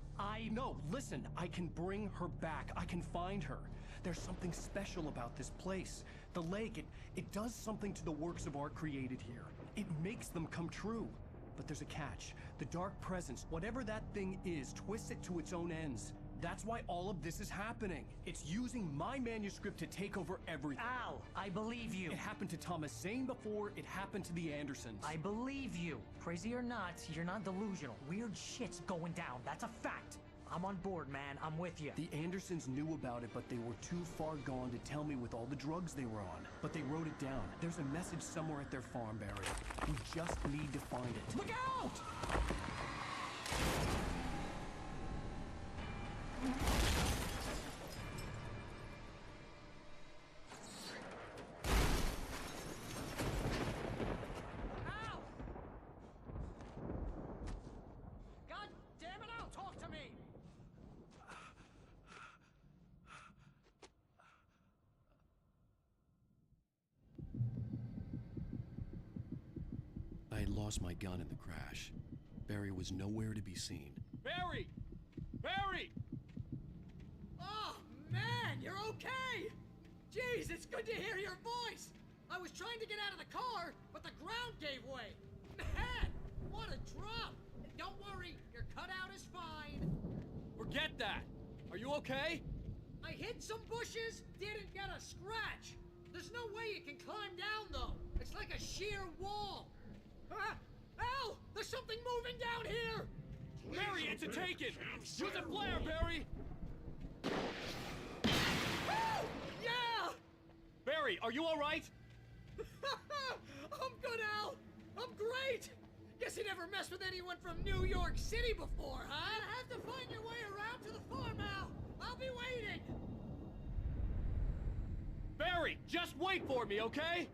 No, listen. I can bring her back. I can find her. There's something special about this place. The lake, it does something to the works of art created here. It makes them come true. But there's a catch. The dark presence, whatever that thing is, twists it to its own ends. That's why all of this is happening. It's using my manuscript to take over everything. Al, I believe you. It happened to Thomas Zane before, it happened to the Andersons. I believe you. Crazy or not, you're not delusional. Weird shit's going down. That's a fact. I'm on board, man. I'm with you. The Andersons knew about it, but they were too far gone to tell me with all the drugs they were on. But they wrote it down. There's a message somewhere at their farm, Barry. We just need to find it. Look out! God damn it, Al, talk to me! I had lost my gun in the crash. Barry was nowhere to be seen. Barry! Barry! Oh, man, you're okay! Jeez, it's good to hear your voice! I was trying to get out of the car, but the ground gave way. Man, what a drop! Don't worry, your cutout is fine. Forget that! Are you okay? I hit some bushes, didn't get a scratch. There's no way you can climb down, though. It's like a sheer wall. Al, there's something moving down here! Barry, it's a taken! Use a flare, Barry! Oh, yeah! Barry, are you alright? I'm good, Al. I'm great. Guess you never messed with anyone from New York City before, huh? You have to find your way around to the farm, Al. I'll be waiting. Barry, just wait for me, okay?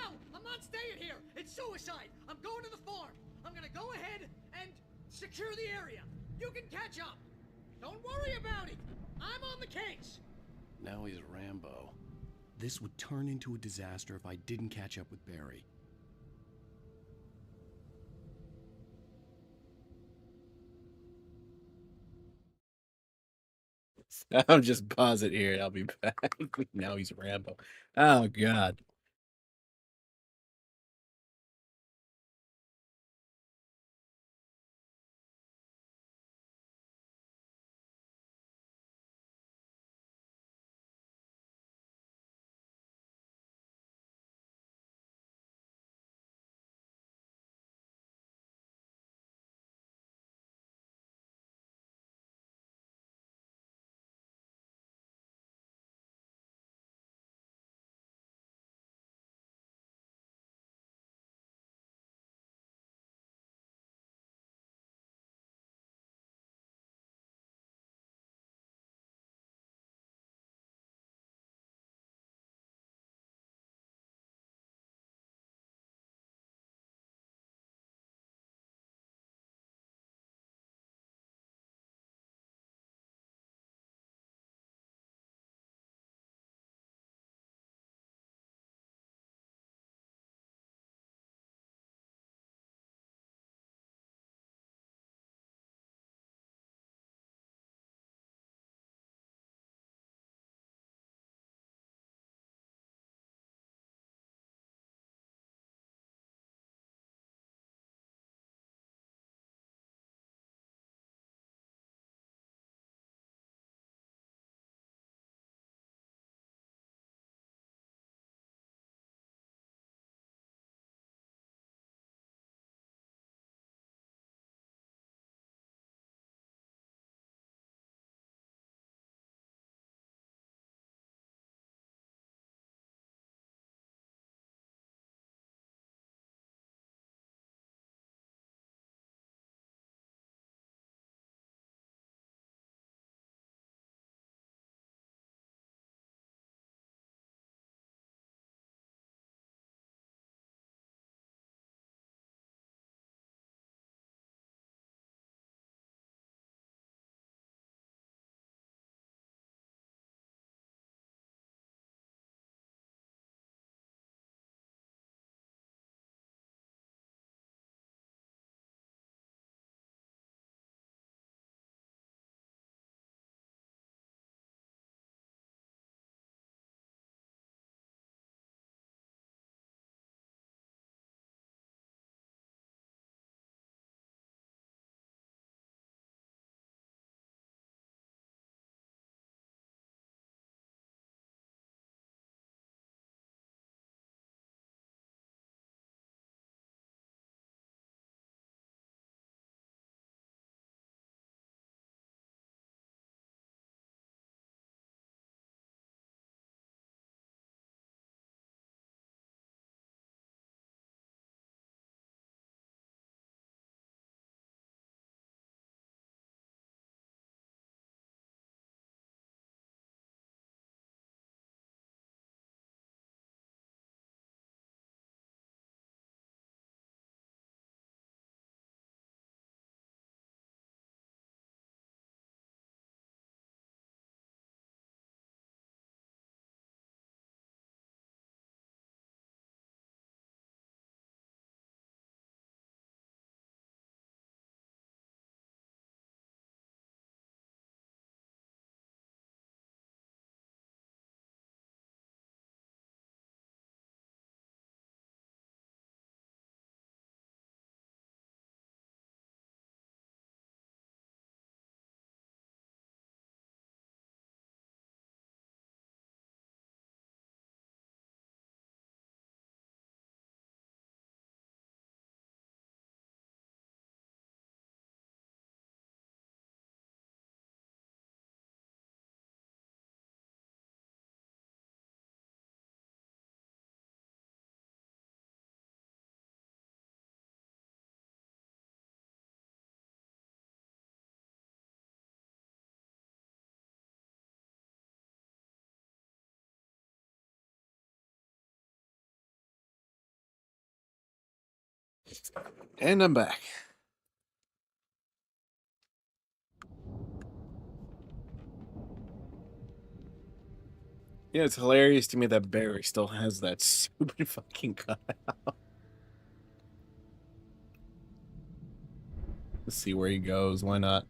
Al, I'm not staying here. It's suicide. I'm going to the farm. I'm gonna go ahead and secure the area. You can catch up. Don't worry about it. I'm on the case. Now he's Rambo. This would turn into a disaster if I didn't catch up with Barry. I'll just pause it here and I'll be back. Now he's Rambo. Oh, God. And I'm back. Yeah, it's hilarious to me that Barry still has that stupid fucking cutout. Let's see where he goes. Why not?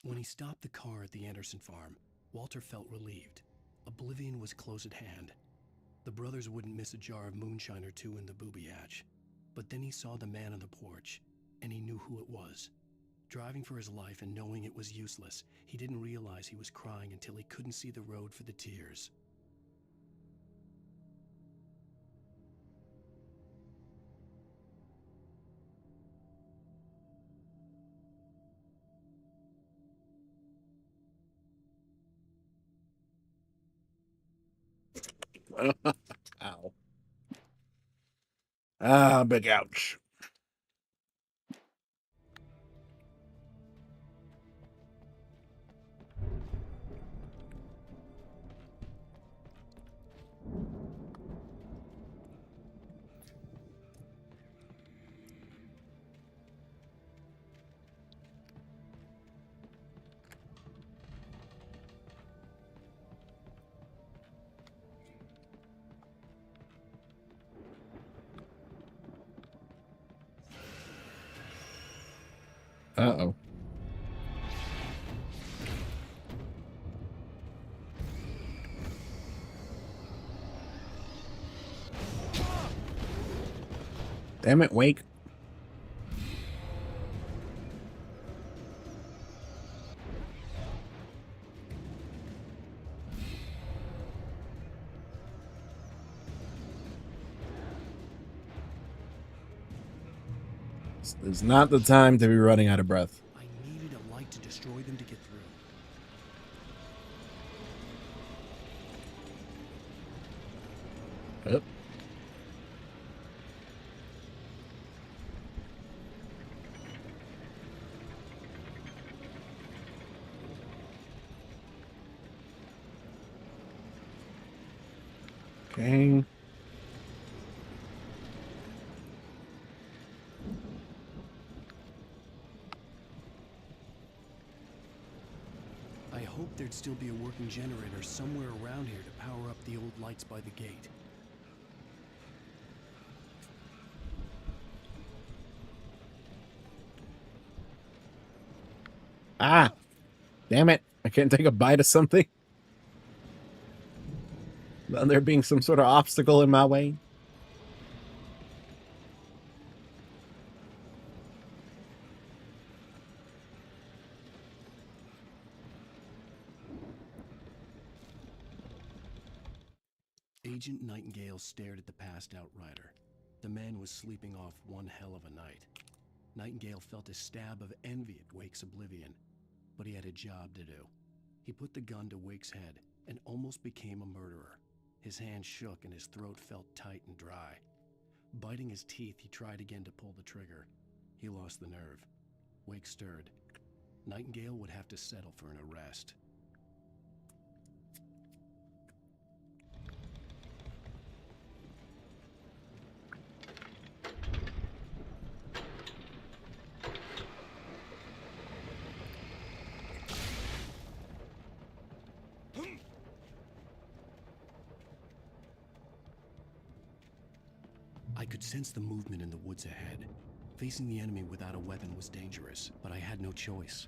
When he stopped the car at the Anderson farm, Walter felt relieved. Oblivion was close at hand. The brothers wouldn't miss a jar of moonshine or two in the booby hatch. But then he saw the man on the porch, and he knew who it was. Driving for his life and knowing it was useless, he didn't realize he was crying until he couldn't see the road for the tears. Ow. Ah, big ouch. Uh-oh. Damn it, Wake. This is not the time to be running out of breath. I needed a light to destroy them to get through. Yep. Okay. there'd still be a working generator somewhere around here to power up the old lights by the gate. Ah! Damn it. I can't take a bite of something. There being some sort of obstacle in my way. Agent Nightingale stared at the passed-out rider. The man was sleeping off one hell of a night. Nightingale felt a stab of envy at Wake's oblivion, but he had a job to do. He put the gun to Wake's head and almost became a murderer. His hand shook and his throat felt tight and dry. Biting his teeth, he tried again to pull the trigger. He lost the nerve. Wake stirred. Nightingale would have to settle for an arrest. I could sense the movement in the woods ahead. Facing the enemy without a weapon was dangerous, but I had no choice.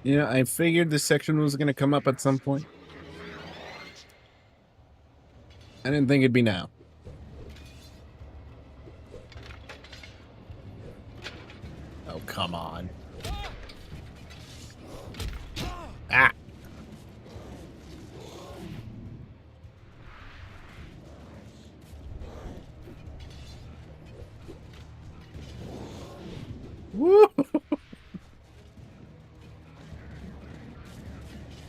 Yeah, I figured this section was going to come up at some point. I didn't think it'd be now. Oh, come on. Ah! Woo!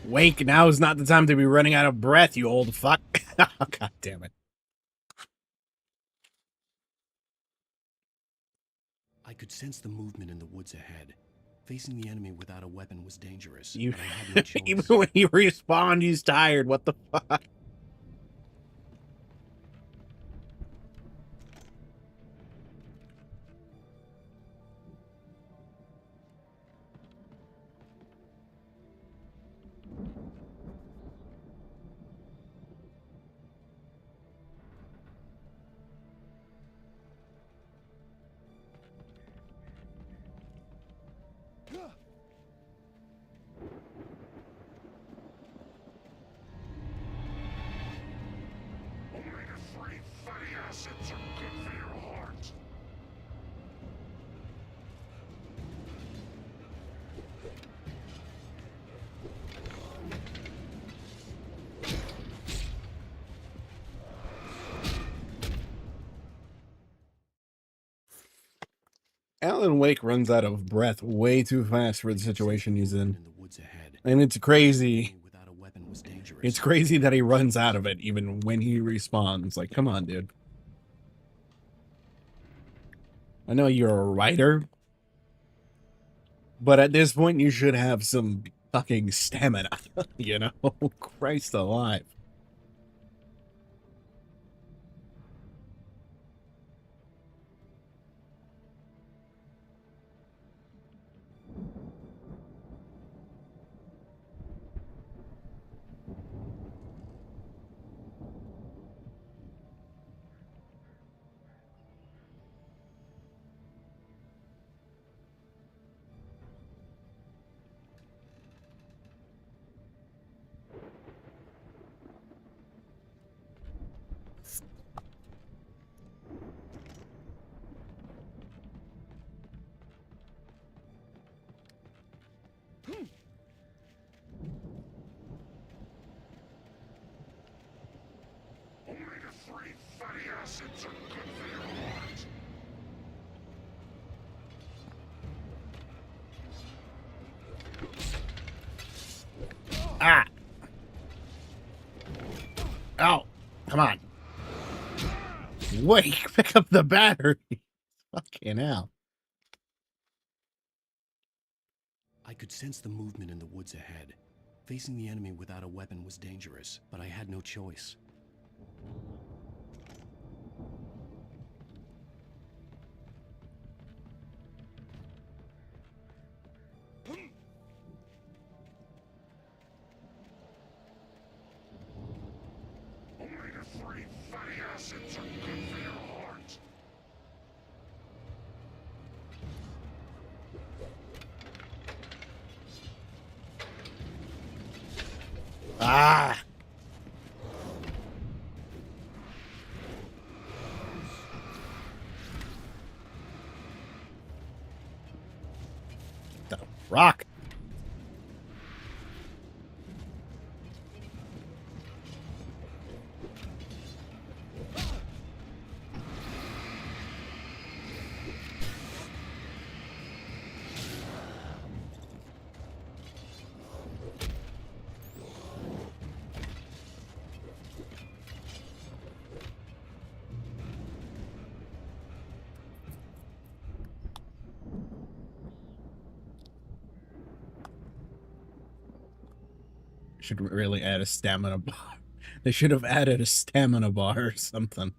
Wake, now is not the time to be running out of breath, you old fuck. God damn it. I could sense the movement in the woods ahead. Facing the enemy without a weapon was dangerous. You, but I had no choice. even when he respawned, he's tired. What the fuck? Alan Wake runs out of breath way too fast for the situation he's in. And it's crazy. It's crazy that he runs out of it even when he respawns. Like, come on, dude. I know you're a writer, but at this point you should have some fucking stamina, you know? Christ alive. Ah! Oh, come on. Wait, pick up the battery. Fucking hell. I could sense the movement in the woods ahead. Facing the enemy without a weapon was dangerous, but I had no choice. Omega-3 fatty acids are good for your heart. Ah! The rock. Should really add a stamina bar. They should have added a stamina bar or something.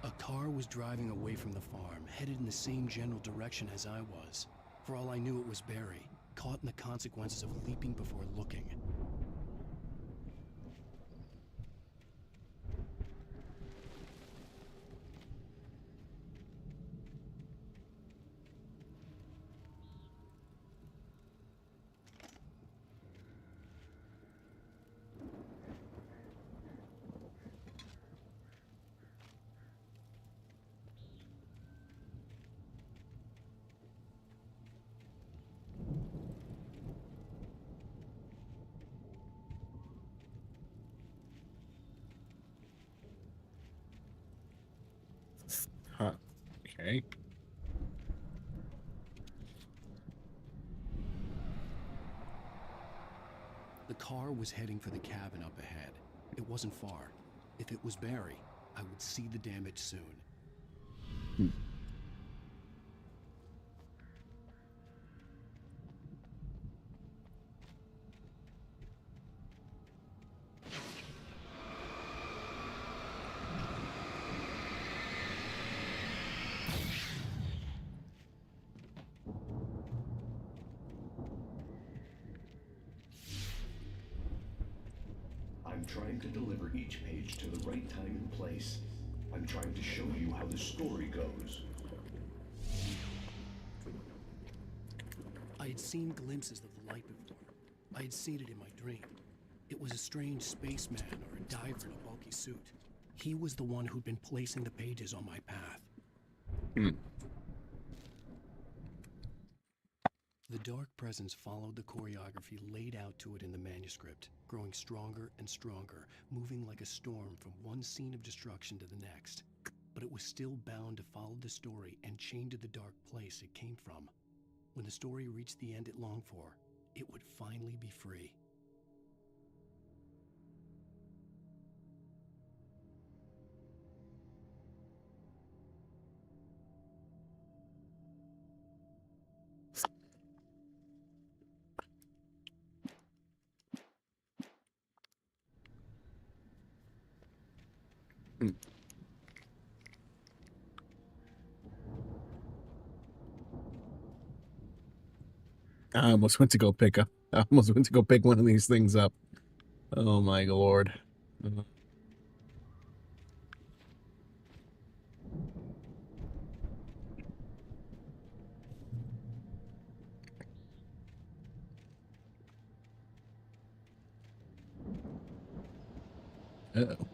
A car was driving away from the farm, headed in the same general direction as I was. For all I knew, it was Barry, caught in the consequences of leaping before looking. Huh. Okay. The car was heading for the cabin up ahead. It wasn't far. If it was Barry, I would see the damage soon. I'm trying to deliver each page to the right time and place. I'm trying to show you how the story goes. I had seen glimpses of the light before. I had seen it in my dream. It was a strange spaceman or a diver in a bulky suit. He was the one who'd been placing the pages on my path. The dark presence followed the choreography laid out to it in the manuscript, growing stronger and stronger, moving like a storm from one scene of destruction to the next. But it was still bound to follow the story and chained to the dark place it came from. When the story reached the end it longed for, it would finally be free. I almost went to go pick one of these things up. Oh my lord. Uh-oh.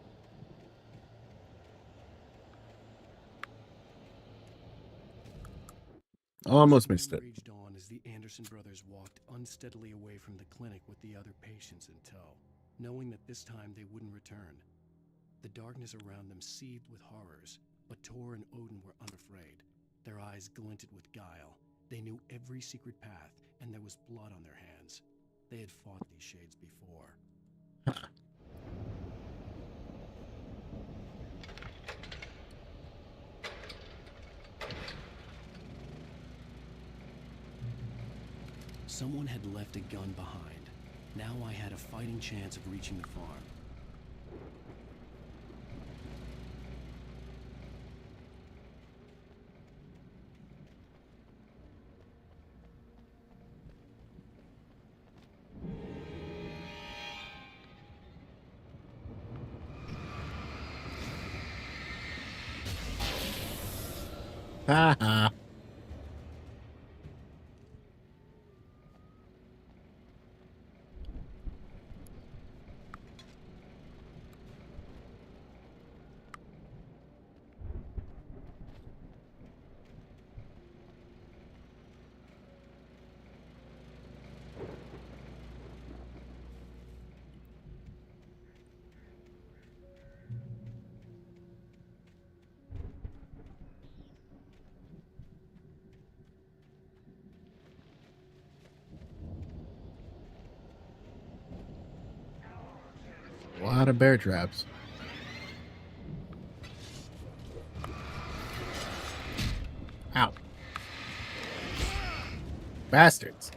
Almost missed it. Raged on as the Anderson brothers walked unsteadily away from the clinic with the other patients in tow, knowing that this time they wouldn't return. The darkness around them seethed with horrors, but Tor and Odin were unafraid. Their eyes glinted with guile. They knew every secret path, and there was blood on their hands. They had fought these shades before. Someone had left a gun behind. Now I had a fighting chance of reaching the farm. Ha ha. A lot of bear traps. Ow. Bastards.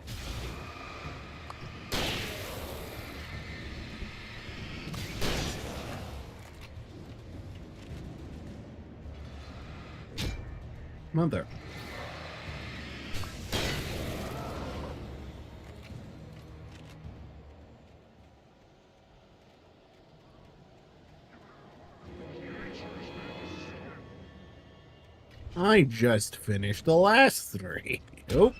Mother. I just finished the last 3. Nope.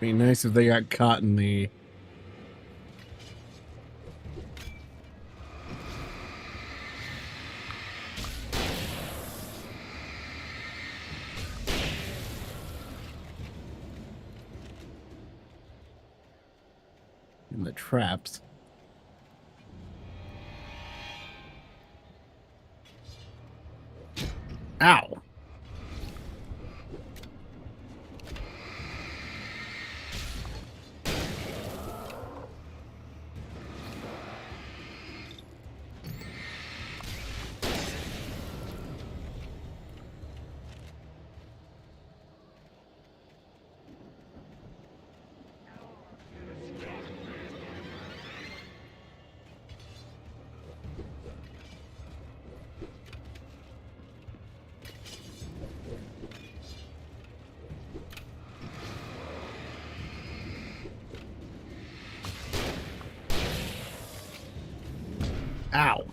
Be nice if they got caught in the... in the traps. Ow. Ow.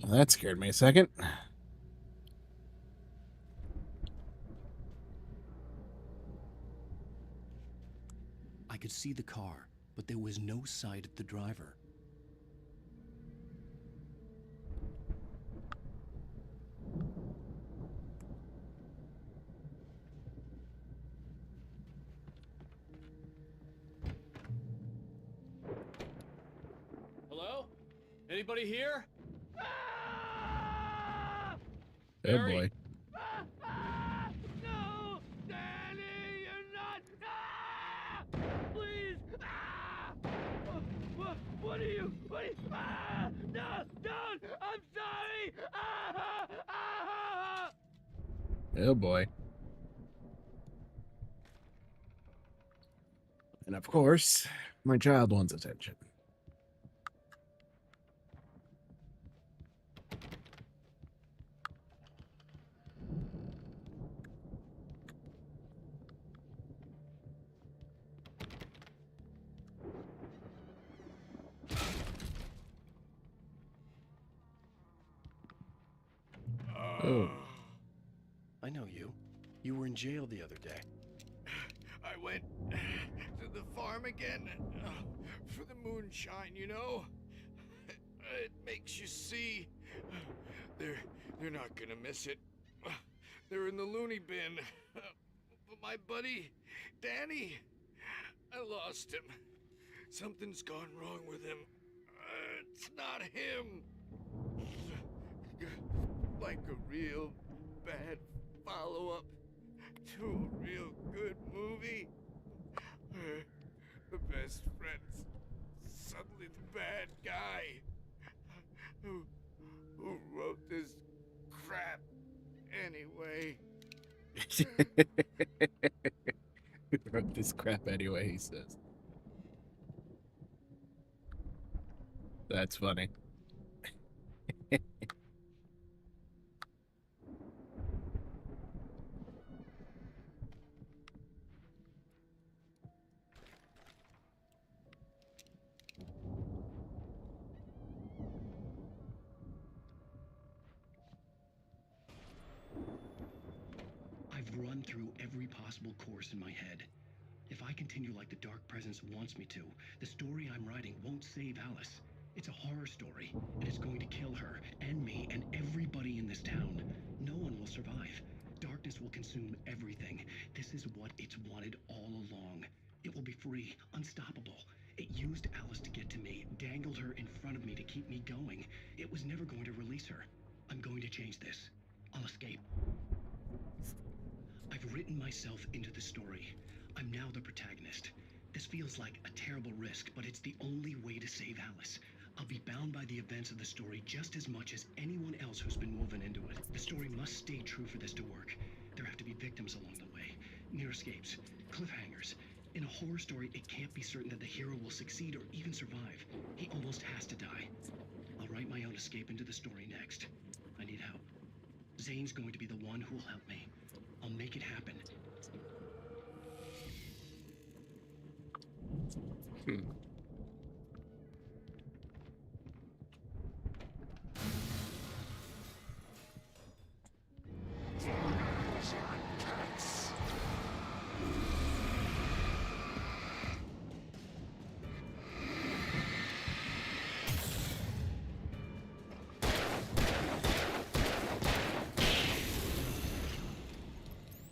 Well, that scared me a second. I could see the car, but there was no sight of the driver. Hello? Anybody here? Oh boy. No! Danny, you're not! Ah! Please! Ah! What are you? Ah! No! Don't! I'm sorry! Ah! Ah! Oh boy. And of course, my child wants attention. Oh. I know you. You were in jail the other day. I went to the farm again for the moonshine, you know? It makes you see. They're not gonna miss it. They're in the loony bin. But my buddy, Danny, I lost him. Something's gone wrong with him. It's not him. Like a real bad follow-up to a real good movie. The best friend's suddenly the bad guy. Who wrote this crap anyway? Who wrote this crap anyway, he says. That's funny. I've run through every possible course in my head. If I continue like the Dark Presence wants me to, the story I'm writing won't save Alice. It's a horror story, and it's going to kill her, and me, and everybody in this town. No one will survive. Darkness will consume everything. This is what it's wanted all along. It will be free, unstoppable. It used Alice to get to me, dangled her in front of me to keep me going. It was never going to release her. I'm going to change this. I'll escape. I've written myself into the story. I'm now the protagonist. This feels like a terrible risk, but it's the only way to save Alice. I'll be bound by the events of the story just as much as anyone else who's been woven into it. The story must stay true for this to work. There have to be victims along the way, near escapes, cliffhangers. In a horror story, it can't be certain that the hero will succeed or even survive. He almost has to die. I'll write my own escape into the story next. I need help. Zane's going to be the one who will help me. I'll make it happen.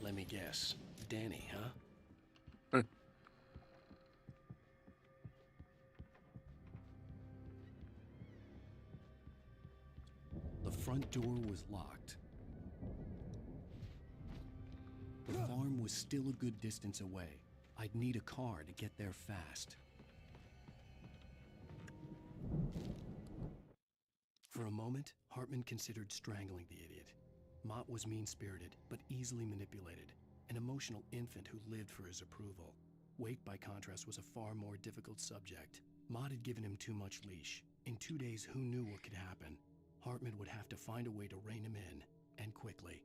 Let me guess. Danny, huh? The front door was locked. The farm was still a good distance away. I'd need a car to get there fast. For a moment, Hartman considered strangling the idiot. Mott was mean-spirited, but easily manipulated, an emotional infant who lived for his approval. Wake, by contrast, was a far more difficult subject. Mott had given him too much leash. In 2 days, who knew what could happen? Hartman would have to find a way to rein him in, and quickly.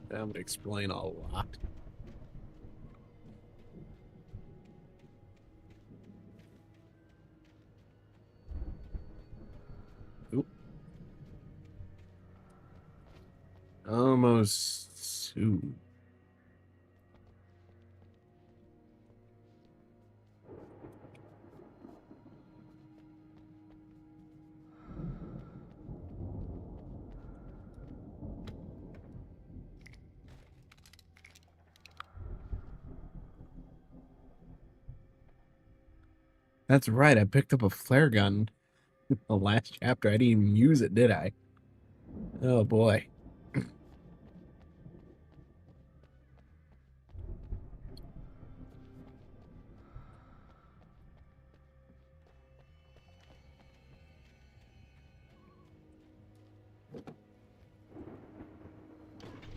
That would explain a lot. Oop. Almost. Ooh. That's right, I picked up a flare gun the last chapter. I didn't even use it, did I? Oh boy.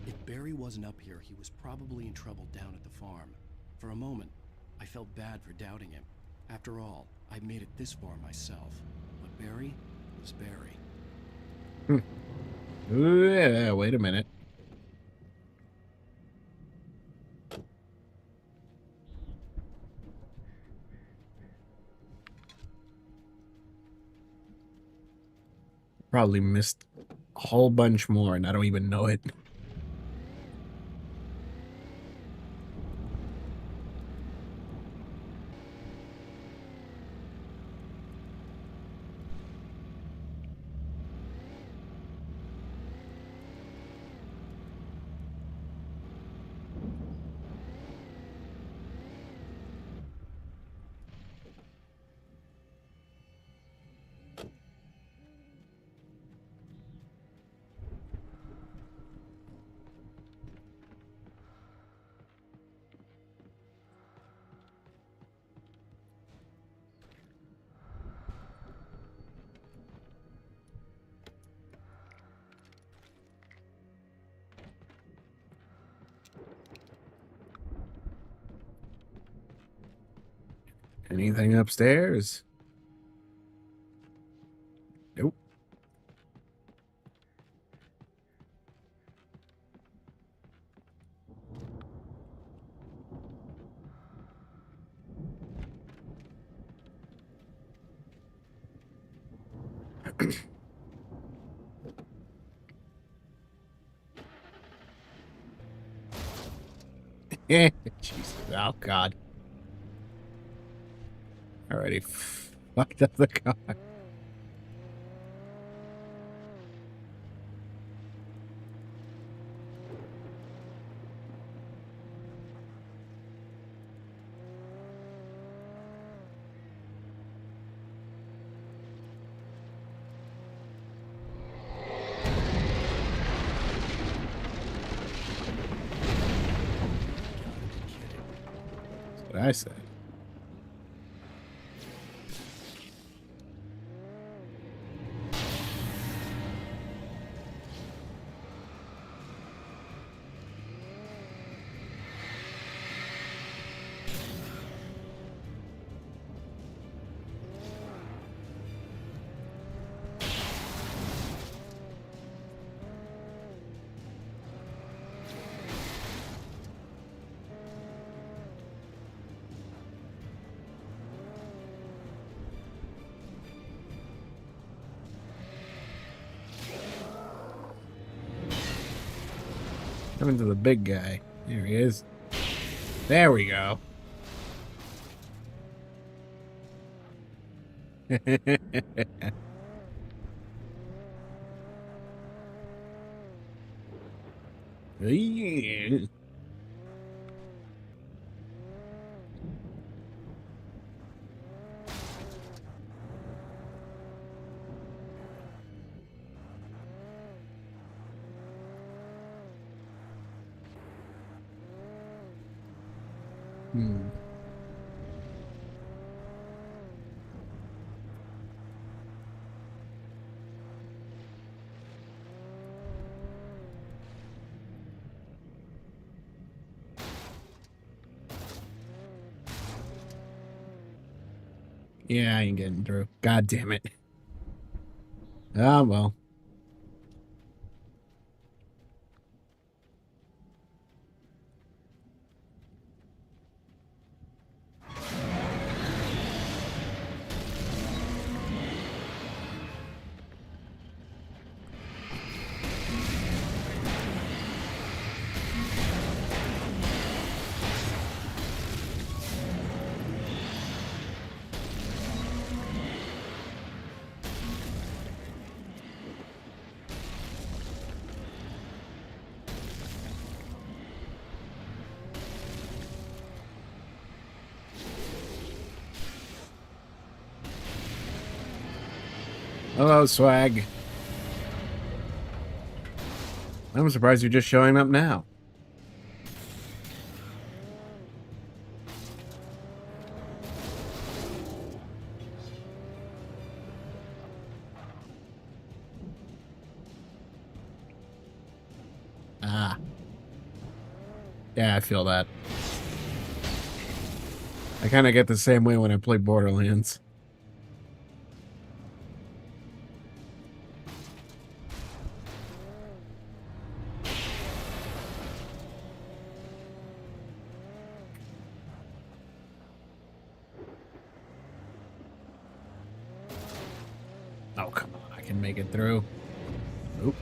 If Barry wasn't up here, he was probably in trouble down at the farm. For a moment, I felt bad for doubting him. After all, I made it this far myself. But Barry was Barry. Yeah, wait a minute. probably missed a whole bunch more, and I don't even know it. Anything upstairs? Nope. Jesus. Oh, God. Already fucked up the car. That's what I said. Coming to the big guy. There he is. There we go. Yeah. Hmm. Yeah, I ain't getting through. God damn it. Ah, well. Hello, swag. I'm surprised you're just showing up now. Ah. Yeah, I feel that. I kind of get the same way when I play Borderlands. Oh, come on. I can make it through. Oop.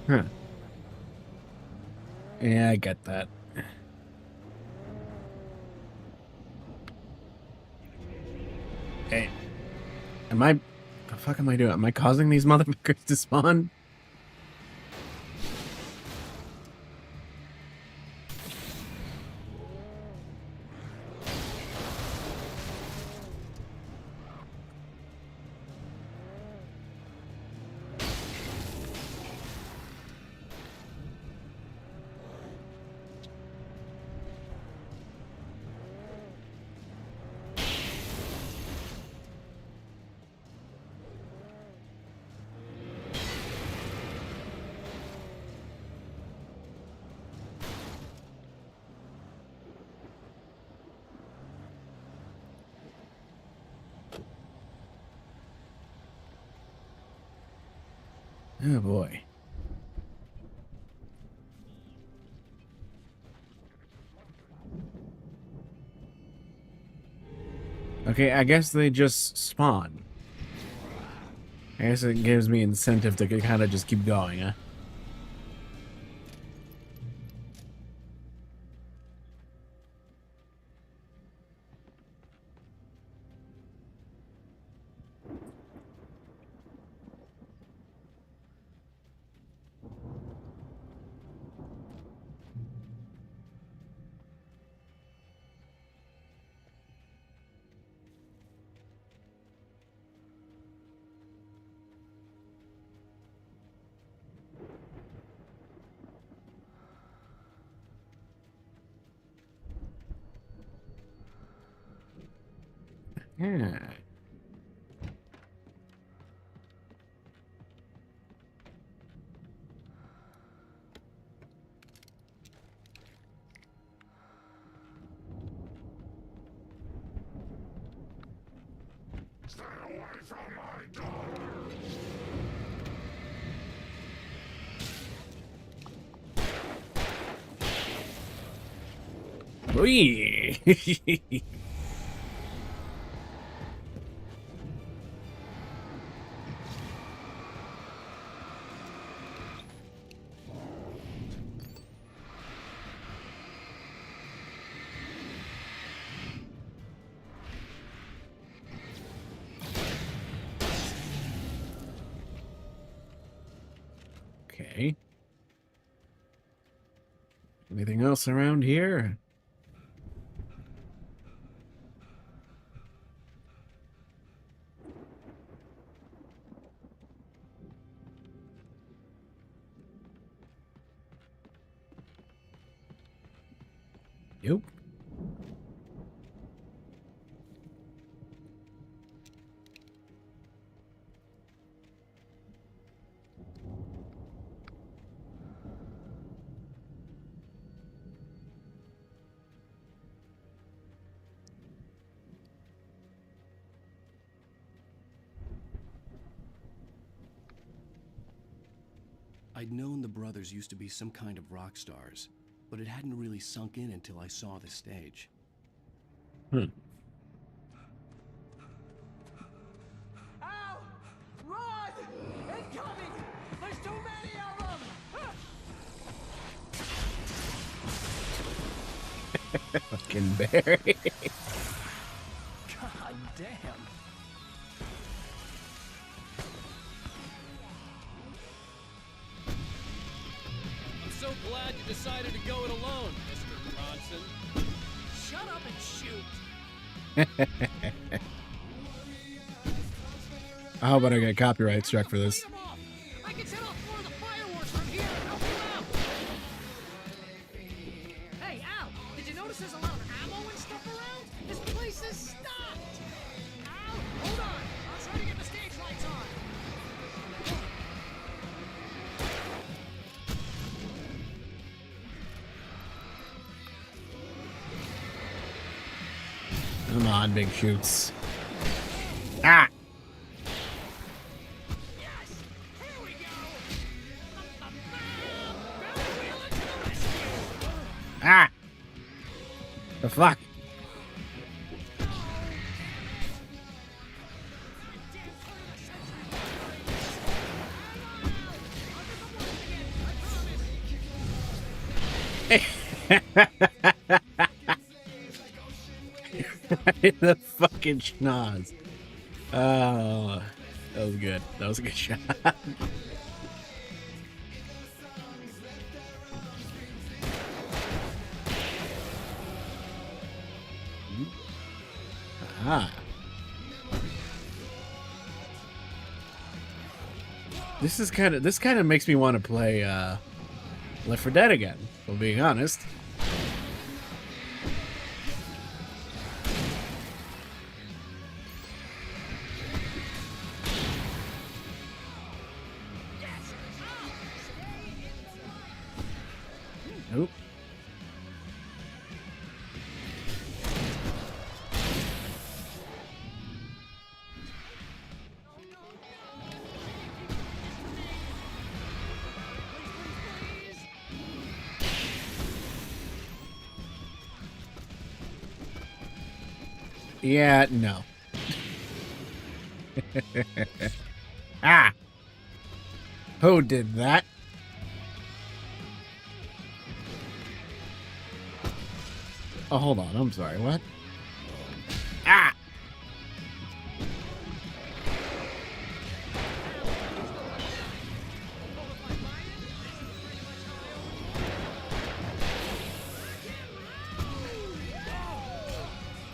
Huh. Yeah, I get that. Hey, the fuck am I doing? Am I causing these motherfuckers to spawn? Oh boy. Okay, I guess they just spawn. I guess it gives me incentive to kind of just keep going, huh? Yeah. Stay away from my daughters. Whee! Okay. Anything else around here? Nope. I'd known the brothers used to be some kind of rock stars, but it hadn't really sunk in until I saw the stage. Hmm. Ow! Run! Incoming! There's too many of them! Fucking Barry. God damn. I'm so glad you decided to go it alone, Mr. Bronson. Shut up and shoot! How about I get copyright struck for this? I can set off more of the fireworks from here and help you out! Hey, Al! Did you notice there's a lot of ammo and stuff around? This place is stocked! Al, hold on! I'll try to get the stage lights on! on, big shoots. Ah! Ah! The fuck? The fucking schnoz. Oh, that was good. That was a good shot. Ah. This kind of makes me want to play Left 4 Dead again, if I'm being honest. Nope. Yeah, no. Ah! Who did that? Oh, hold on. I'm sorry. What? Ah!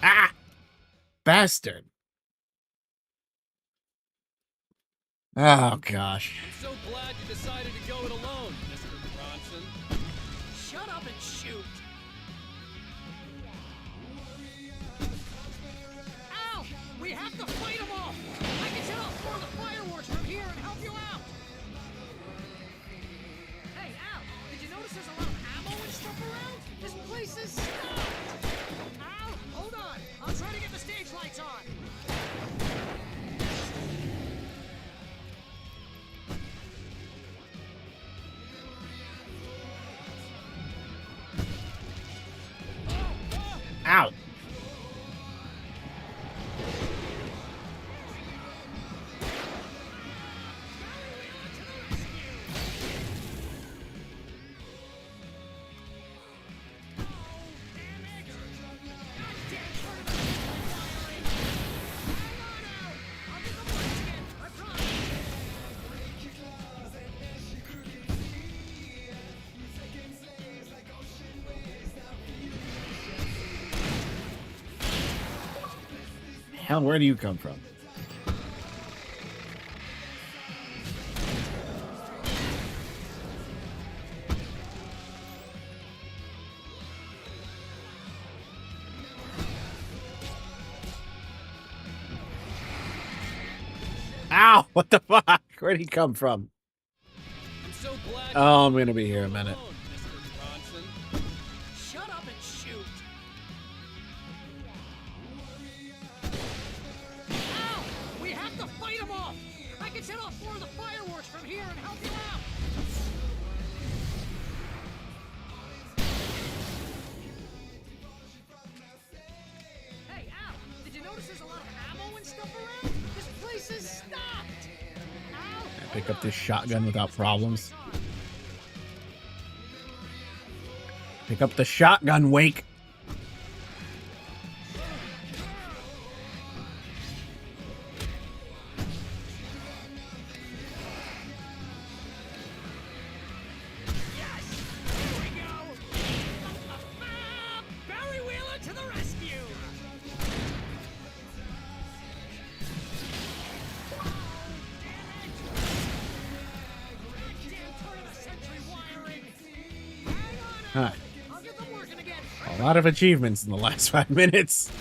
Ah! Bastard. Oh, gosh. I'm so glad you decided to go it alone, Mr. Bronson. Shut up and shoot! Al! We have to fight them off! I can set off more of the fireworks from here and help you out! Hey, Al! Did you notice there's a lot of ammo and stuff around? This place is stocked! Al! Hold on! I'll try to get the stage lights on! Ow! Hell, where do you come from? Ow! What the fuck? Where'd he come from? I'm so glad. Oh, I'm gonna be here a minute. Mr. Bronson. Shut up and shoot! Al! We have to fight them off! I can set off more of the fireworks from here and help you out! Hey, Al! Did you notice there's a lot of ammo and stuff around? This place is stocked! Al! I pick up this shotgun without problems. Pick up the shotgun, Wake. Barry Wheeler to the rescue! Huh. A lot of achievements in the last 5 minutes.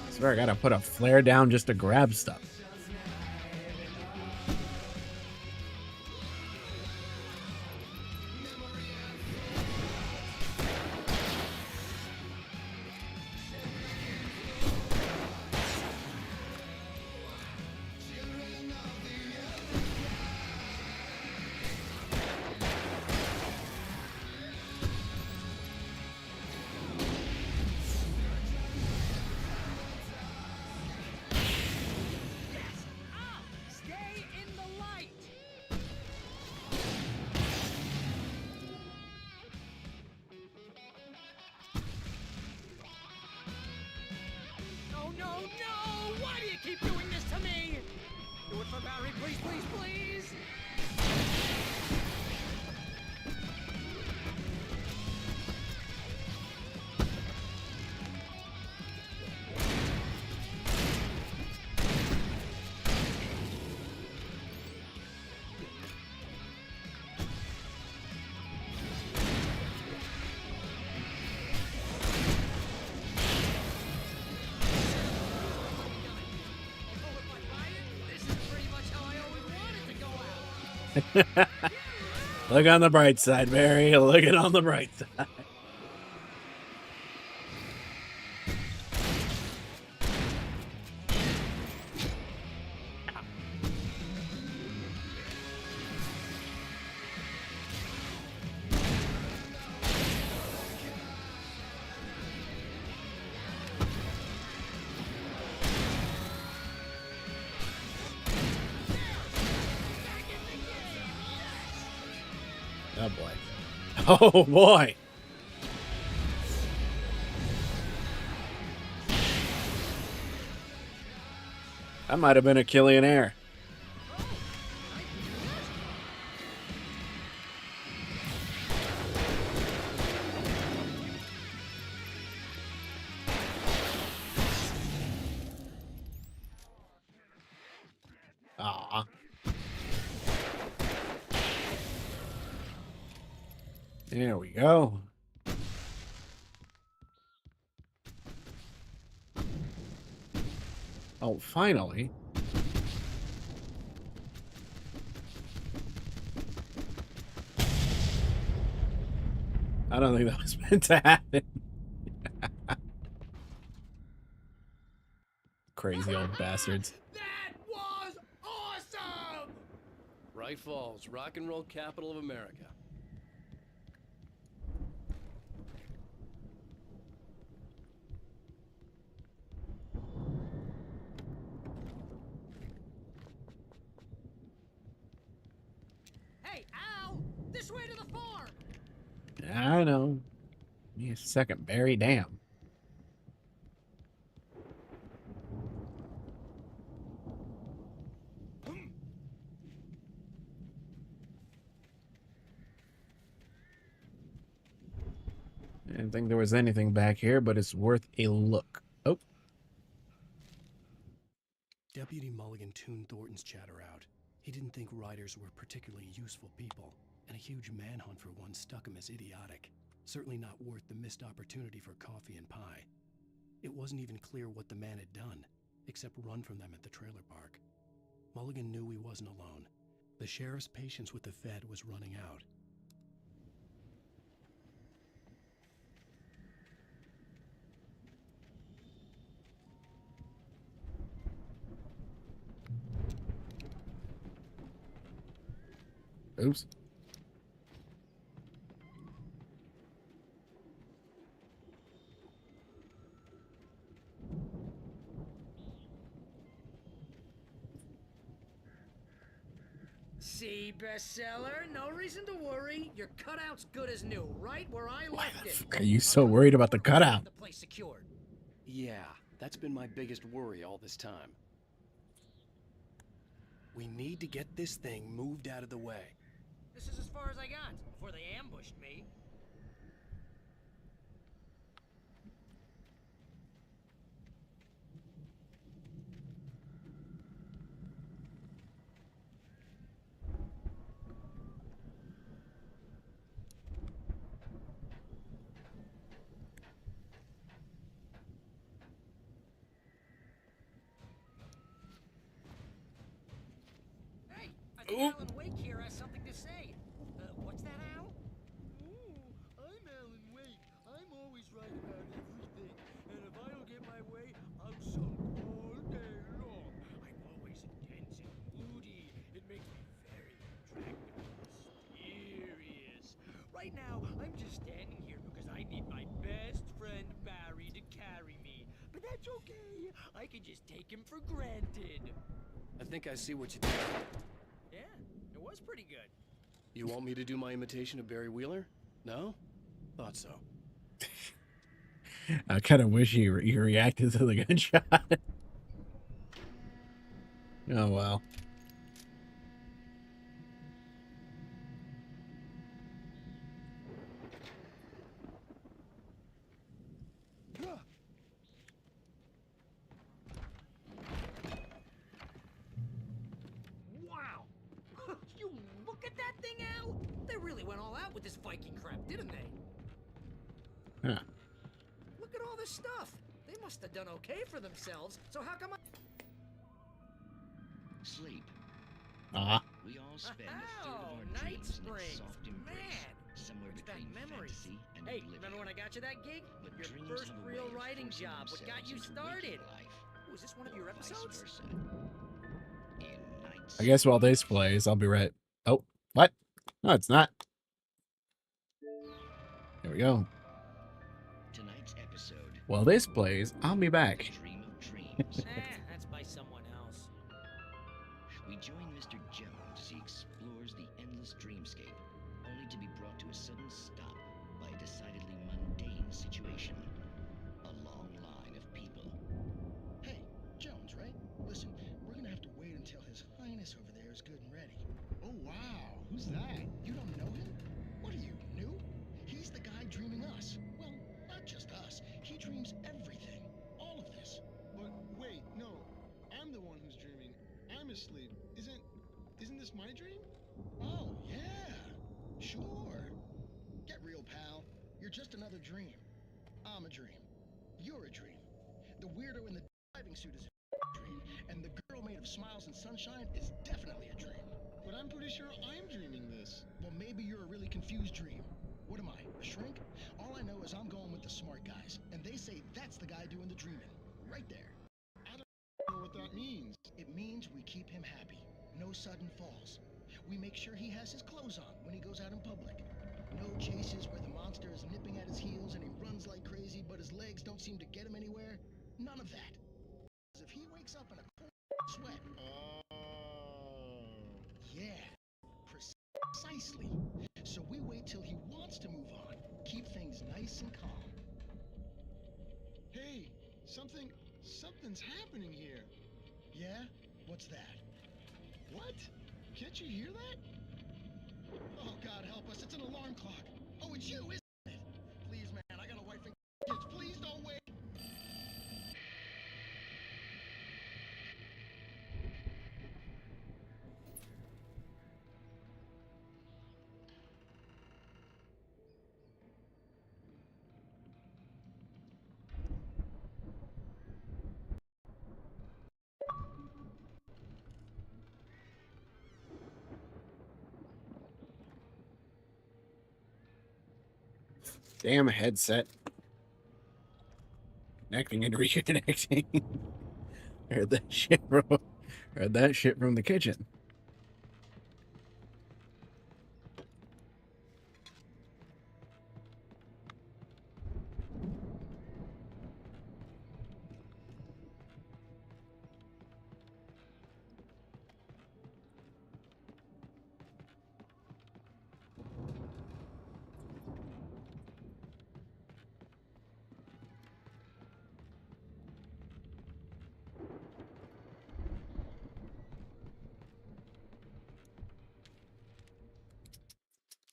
I swear I gotta put a flare down just to grab stuff. keep doing this to me! Do it for Barry, please, please, please! Look on the bright side, Barry. Look it on the bright side. Oh boy. Oh boy. That might have been a Killian Air. Aw. There we go. Oh, finally. I don't think that was meant to happen. Crazy old bastards. That was awesome! Bright Falls, rock and roll capital of America. Hey, Al! This way to the farm! I know. Give me a second, Barry. Damn. I didn't think there was anything back here, but it's worth a look. Oh. Deputy Mulligan tuned Thornton's chatter out. He didn't think riders were particularly useful people, and a huge manhunt for one stuck him as idiotic. Certainly not worth the missed opportunity for coffee and pie. It wasn't even clear what the man had done, except run from them at the trailer park. Mulligan knew he wasn't alone. The sheriff's patience with the Fed was running out. Oops. See, bestseller? No reason to worry. Your cutout's good as new, right where I left it. Are you so worried about the cutout? The place secured. Yeah, that's been my biggest worry all this time. We need to get this thing moved out of the way. This is as far as I got before they ambushed me. Hey, I think Alan Wake here has something to say. What's that, Al? I'm Alan Wake. I'm always right about everything. And if I don't get my way, I'm sulk all day long. I'm always intense and moody. It makes me very attractive and mysterious. Right now, I'm just standing here because I need my best friend Barry to carry me. But that's okay. I can just take him for granted. I think I see what you did. Yeah, it was pretty good. You want me to do my imitation of Barry Wheeler? No? Thought so. I kind of wish you reacted to the gunshot. Oh, wow. Wow! You look at that thing, Al? They really went all out with this Viking crap, didn't they? Huh. Look at all this stuff. They must have done okay for themselves. So how come I... Sleep. Ah. We all spend a third of our dreams in its soft embrace, somewhere between fantasy and Hey, oblivion. remember when I got you that gig? But Your dreams first have a real way of writing forcing job. What got you themselves into waking started? life, Oh, is this one of your or vice episodes? versa. In nights I guess while this plays, I'll be right. Oh, what? No, it's not. There we go. Tonight's episode. While this plays, I'll be back. Dream of dreams. That's by someone else. We join Mr. Jones as he explores the endless dreamscape, only to be brought to a sudden stop by a decidedly mundane situation. A long line of people. Hey, Jones, right? Listen, we're gonna have to wait until His Highness over there is good and ready. Oh, wow. Who's that? You don't know him? What are you, new? He's the guy dreaming us. Well, not just us. He dreams everything. All of this. But wait, no. I'm the one who's dreaming. I'm asleep. Isn't this my dream? Oh, yeah. Sure. Get real, pal. You're just another dream. I'm a dream. You're a dream. The weirdo in the diving suit is a dream, and the girl made of smiles and sunshine is definitely a dream. But I'm pretty sure I'm dreaming this. Well, maybe you're a really confused dream. What am I, a shrink? All I know is I'm going with the smart guys, and they say that's the guy doing the dreaming. Right there. I don't know what that means. It means we keep him happy. No sudden falls. We make sure he has his clothes on when he goes out in public. No chases where the monster is nipping at his heels and he runs like crazy, but his legs don't seem to get him anywhere. None of that. If he wakes up in a cold sweat. Yeah, precisely. So we wait till he wants to move on. Keep things nice and calm. Hey, something's happening here. Yeah? What's that? What? Can't you hear that? Oh, God help us. It's an alarm clock. Oh, it's you, isn't it? Please, man, I got a wife and kids. Please don't wait. Damn headset. Connecting and reconnecting. Heard that shit from the kitchen.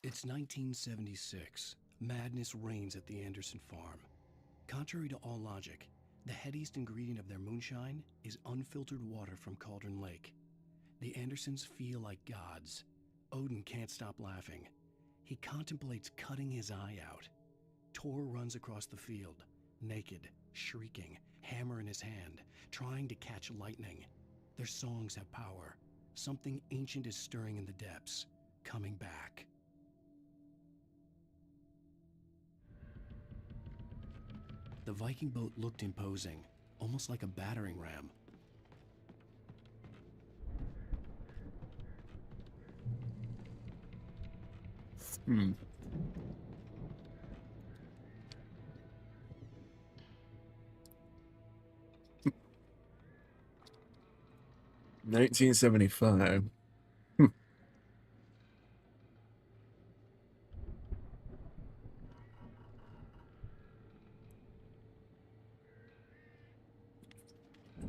It's 1976. Madness reigns at the Anderson farm. Contrary to all logic, the headiest ingredient of their moonshine is unfiltered water from Cauldron Lake. The Andersons feel like gods. Odin can't stop laughing. He contemplates cutting his eye out. Tor runs across the field, naked, shrieking, hammer in his hand, trying to catch lightning. Their songs have power. Something ancient is stirring in the depths, coming back. The Viking boat looked imposing, almost like a battering ram. Hmm. $1975.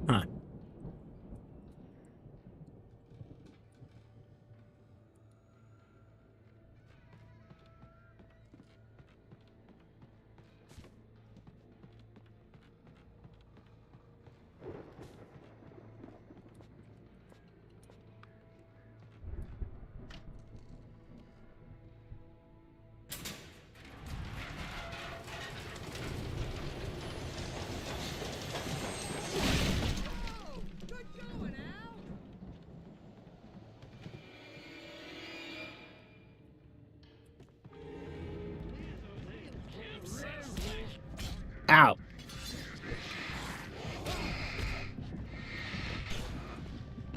Huh.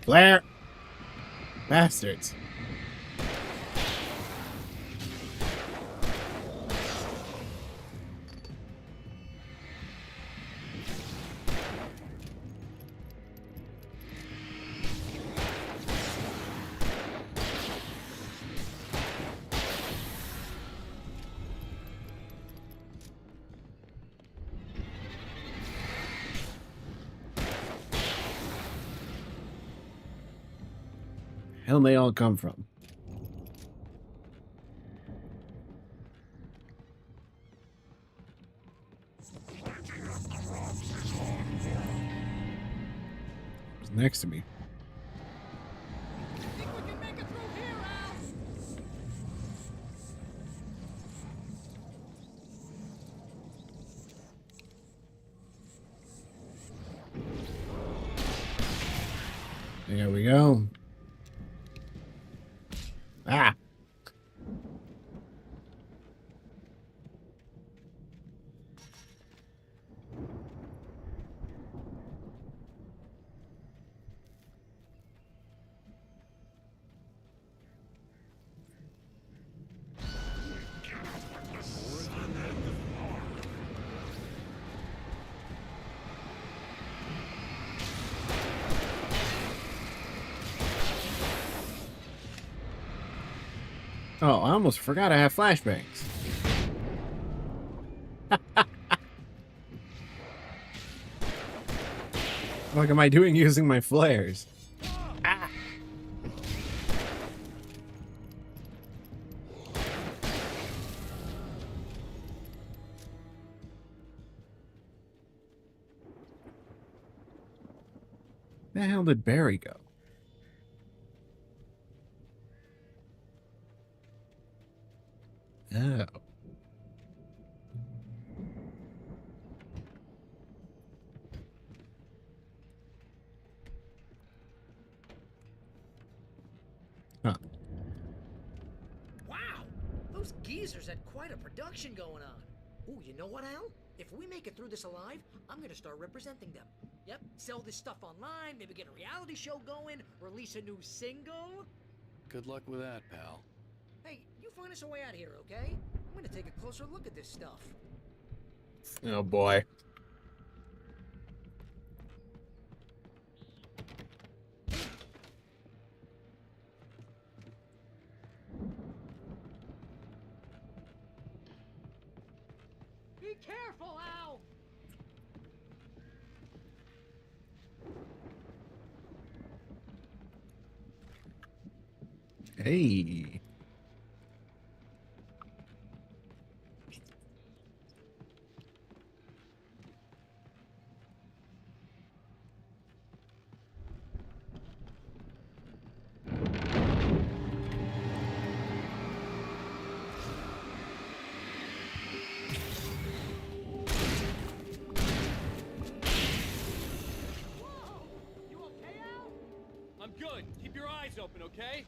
Flare! Bastards. Hell they all come from? It's next to me. There we go. Ah! Oh, I almost forgot I have flashbangs. What am I doing using my flares? Ah. Where the hell did Barry go? Oh. Huh. Wow! Those geezers had quite a production going on. Ooh, you know what, Al? If we make it through this alive, I'm gonna start representing them. Yep, sell this stuff online, maybe get a reality show going, release a new single. Good luck with that, pal. Hey, you find us a way out of here, okay? I'm gonna take a closer look at this stuff. Oh boy. Be careful, Al! Hey. I'm good. Keep your eyes open, okay?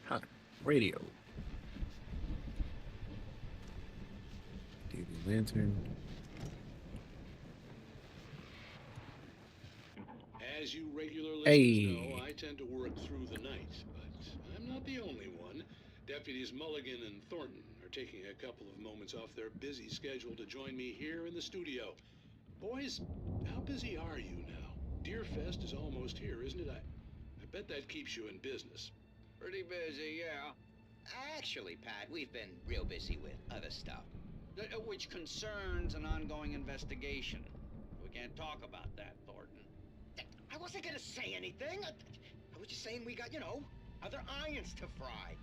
Huh. Radio. TV lantern. As you regular listeners Hey. know, I tend to work through the night, but I'm not the only one. Deputies Mulligan and Thornton are taking a couple of moments off their busy schedule to join me here in the studio. Boys, how busy are you now? Deerfest is almost here, isn't it? I bet that keeps you in business. Pretty busy, yeah. Actually, Pat, we've been real busy with other stuff, which concerns an ongoing investigation. We can't talk about that, Thornton. I wasn't gonna say anything. I was just saying we got, other irons to fry.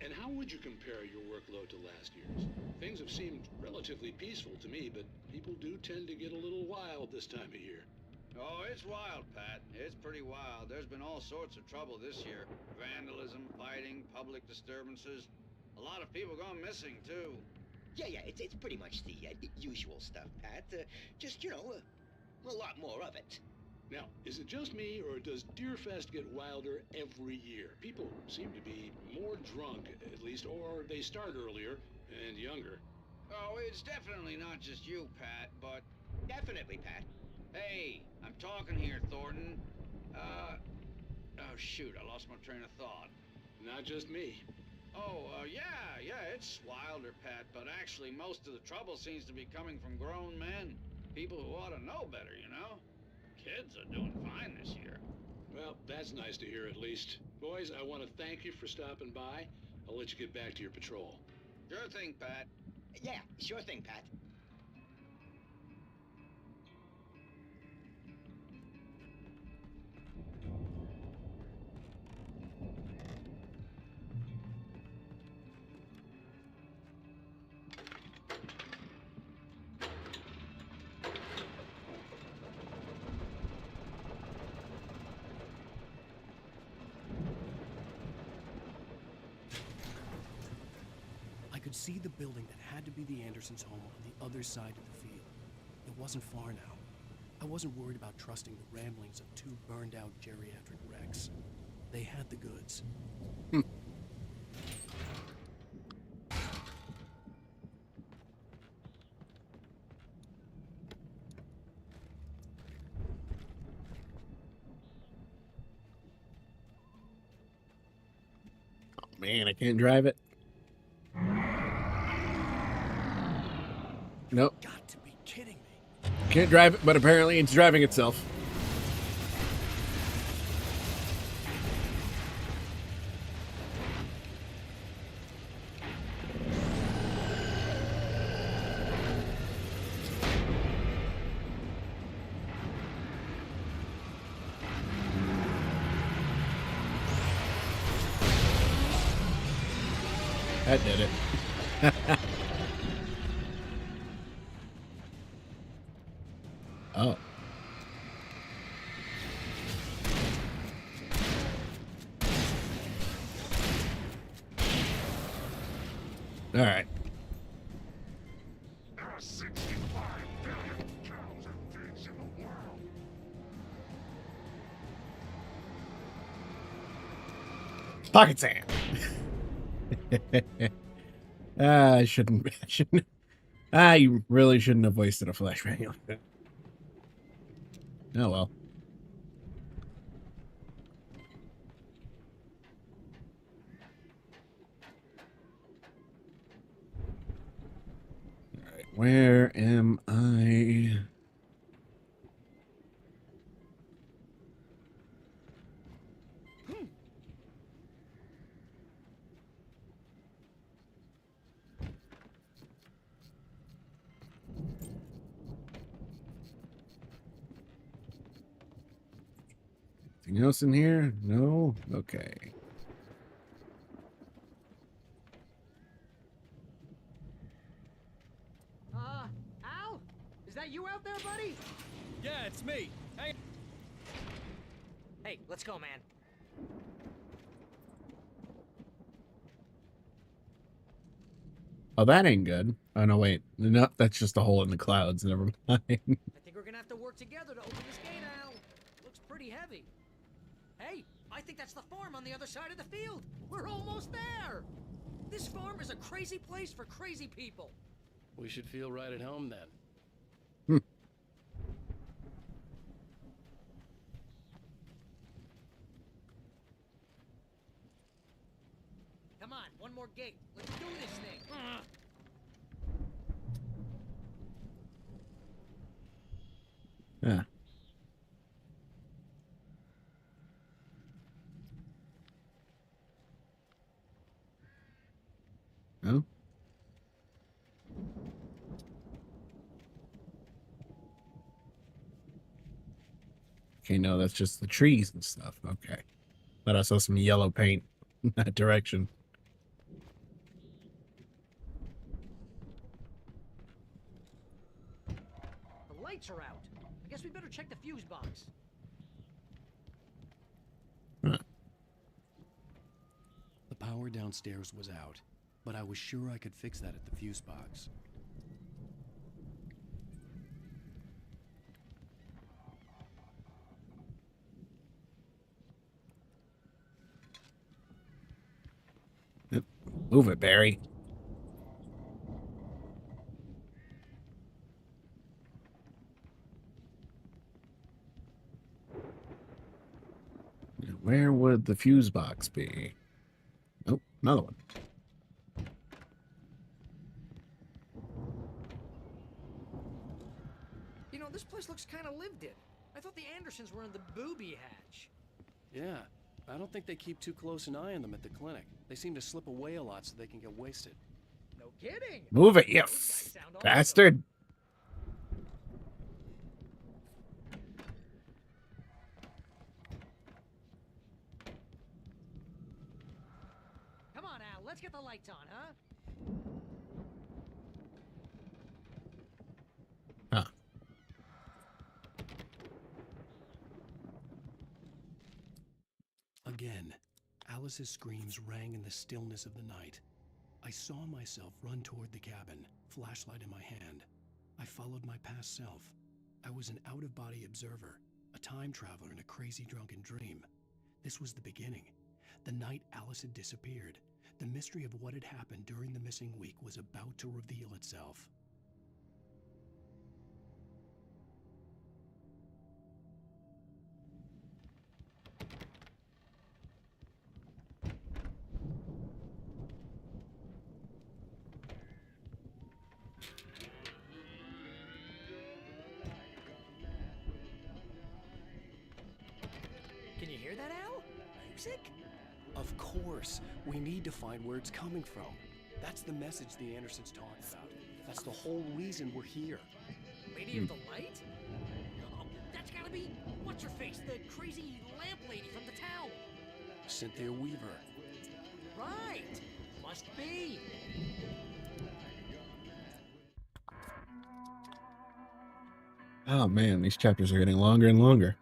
And how would you compare your workload to last year's? Things have seemed relatively peaceful to me, but people do tend to get a little wild this time of year. Oh, it's wild, Pat. It's pretty wild. There's been all sorts of trouble this year. Vandalism, fighting, public disturbances. A lot of people gone missing, too. Yeah, it's pretty much the usual stuff, Pat. Just, you know, a lot more of it. Now, is it just me, or does Deerfest get wilder every year? People seem to be more drunk, at least, or they start earlier and younger. Oh, it's definitely not just you, Pat, but... Definitely, Pat. Hey, I'm talking here, Thornton. Oh, shoot, I lost my train of thought. Not just me. Oh, yeah, it's wilder, Pat, but actually most of the trouble seems to be coming from grown men. People who ought to know better, you know? Kids are doing fine this year. Well, that's nice to hear at least. Boys, I want to thank you for stopping by. I'll let you get back to your patrol. Sure thing, Pat. Yeah, sure thing, Pat. I could see the building that had to be the Andersons' home on the other side of the field. It wasn't far now. I wasn't worried about trusting the ramblings of two burned-out geriatric wrecks. They had the goods. Oh man, I can't drive it. Nope. Got to be kidding me. Can't drive it, but apparently it's driving itself. That did it. Oh. All right. There are 65 billion cows and pigs in the world. Pocket sand. I shouldn't. I really shouldn't have wasted a flashbang like that. Oh well. All right, where am I? Anything else in here? No? Okay. Al? Is that you out there, buddy? Yeah, it's me. Hang. Hey, let's go, man. Oh, that ain't good. Oh, no, wait. No, that's just a hole in the clouds. Never mind. I think we're gonna have to work together to open this gate, Al. Looks pretty heavy. Hey, I think that's the farm on the other side of the field. We're almost there. This farm is a crazy place for crazy people. We should feel right at home then. Come on, one more gate. Let's do this thing. Yeah. No? Okay, no, that's just the trees and stuff. Okay. But I saw some yellow paint in that direction. The lights are out. I guess we better check the fuse box. The power downstairs was out. but I was sure I could fix that at the fuse box. Move it, Barry. Where would the fuse box be? Oh, another one. You know, this place looks kind of lived in. I thought the Andersons were in the booby hatch. Yeah, I don't think they keep too close an eye on them at the clinic. They seem to slip away a lot so they can get wasted. No kidding. Move it, you bastard. Come on, Al, let's get the lights on, huh? Huh. Again, Alice's screams rang in the stillness of the night. I saw myself run toward the cabin, flashlight in my hand. I followed my past self. I was an out-of-body observer, a time traveler in a crazy drunken dream. This was the beginning. The night Alice had disappeared. The mystery of what had happened during the missing week was about to reveal itself. Can you hear that, Al? Music? Of course. We need to find where it's coming from. That's the message the Andersons talk about. That's the whole reason we're here. Lady of the Light? Oh, that's gotta be... What's-her-face? The crazy lamp lady from the town. Cynthia Weaver. Right. Must be. Oh man, these chapters are getting longer and longer.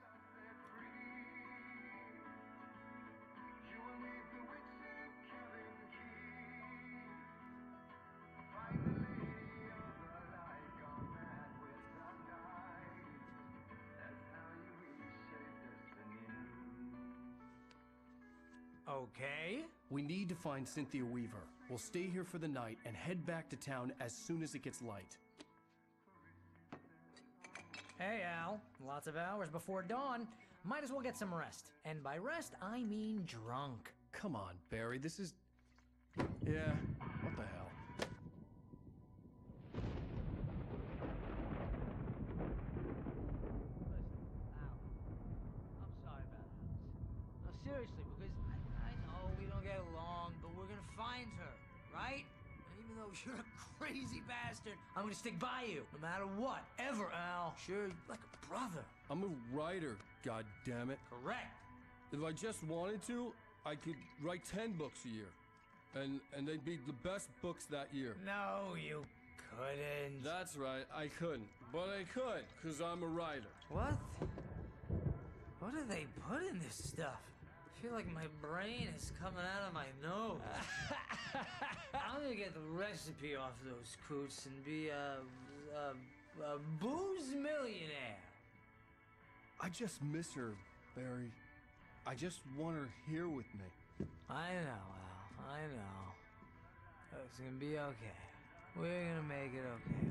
Okay. We need to find Cynthia Weaver. We'll stay here for the night and head back to town as soon as it gets light. Hey, Al. Lots of hours before dawn. Might as well get some rest. And by rest, I mean drunk. Come on, Barry, this is... Yeah, what the hell? I'm sorry about Alice. No, seriously, because I know we don't get along, but we're gonna find her, right? And even though you're a crazy bastard, I'm gonna stick by you, no matter what, ever, Al. Sure, like a brother. I'm a writer, goddammit. Correct. If I just wanted to, I could write 10 books a year. And they'd be the best books that year. No, you couldn't. That's right, I couldn't. But I could, because I'm a writer. What? What do they put in this stuff? I feel like my brain is coming out of my nose. I'm gonna get the recipe off those coots and be a booze millionaire. I just miss her, Barry. I just want her here with me. I know, Al. I know. It's gonna be okay. We're gonna make it okay.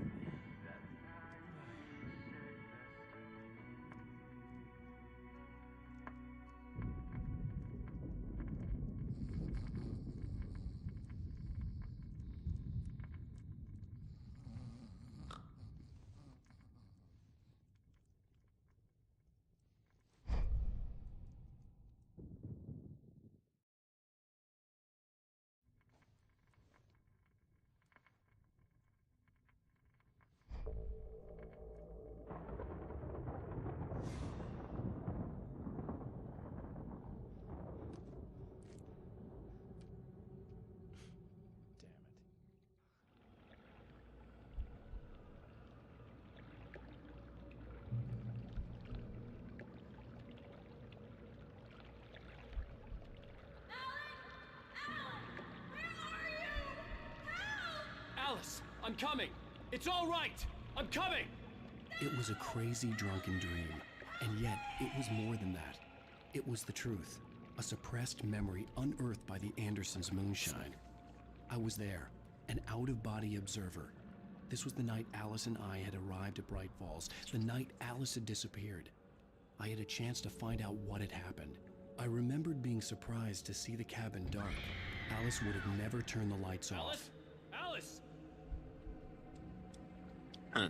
Alice, I'm coming! It's all right! I'm coming! It was a crazy drunken dream, and yet it was more than that. It was the truth, a suppressed memory unearthed by the Andersons' moonshine. I was there, an out-of-body observer. This was the night Alice and I had arrived at Bright Falls, the night Alice had disappeared. I had a chance to find out what had happened. I remembered being surprised to see the cabin dark. Alice would have never turned the lights off. Alice! Huh.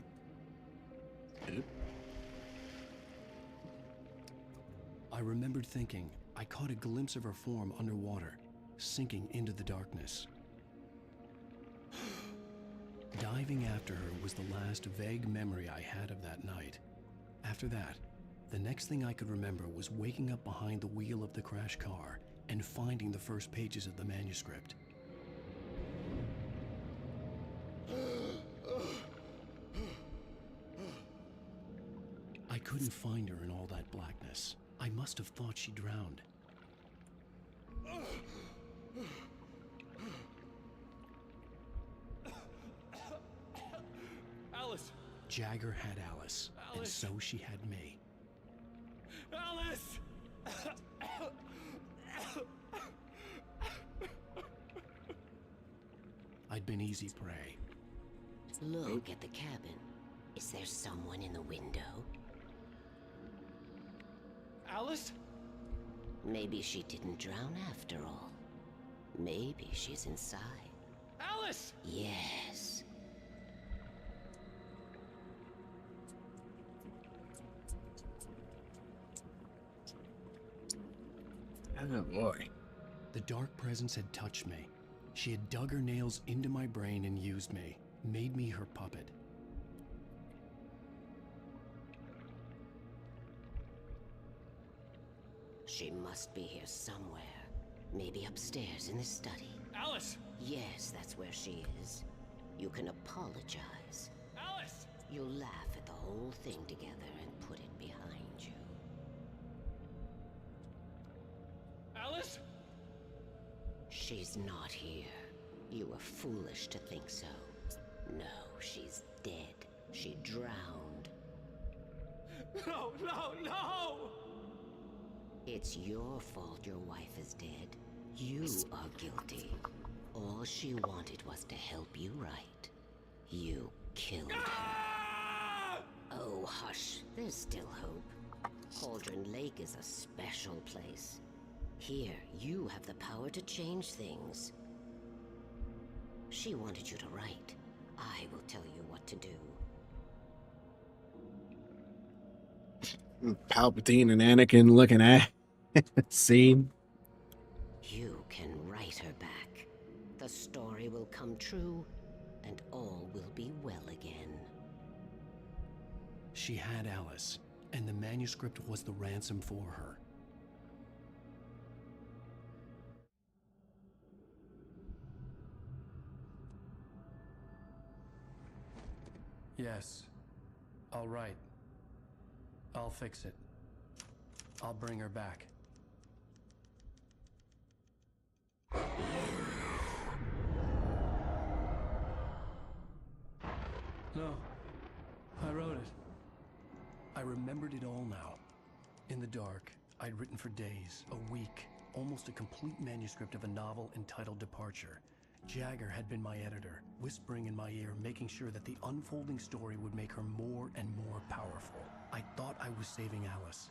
I remembered thinking I caught a glimpse of her form underwater, sinking into the darkness. Diving after her was the last vague memory I had of that night. After that, the next thing I could remember was waking up behind the wheel of the crashed car and finding the first pages of the manuscript. I couldn't find her in all that blackness. I must have thought she drowned. Alice! Jagger had Alice, and so she had me. Alice! I'd been easy prey. Look at the cabin. Is there someone in the window? Alice? Maybe she didn't drown after all. Maybe she's inside. Alice! Yes. Oh boy. The dark presence had touched me. She had dug her nails into my brain and used me, made me her puppet. She must be here somewhere. Maybe upstairs in the study. Alice! Yes, that's where she is. You can apologize. Alice! You'll laugh at the whole thing together and put it behind you. Alice? She's not here. You were foolish to think so. No, she's dead. She drowned. No, no, no! It's your fault your wife is dead. You are guilty. All she wanted was to help you right. You killed her. Oh, hush. There's still hope. Cauldron Lake is a special place. Here, you have the power to change things. She wanted you to write. I will tell you what to do. Palpatine and Anakin looking at scene. You can write her back. The story will come true, and all will be well again. She had Alice, and the manuscript was the ransom for her. Yes. All right. I'll fix it. I'll bring her back. No. I wrote it. I remembered it all now. In the dark, I'd written for days, a week, almost a complete manuscript of a novel entitled Departure. Jagger had been my editor, whispering in my ear, making sure that the unfolding story would make her more and more powerful. I thought I was saving Alice.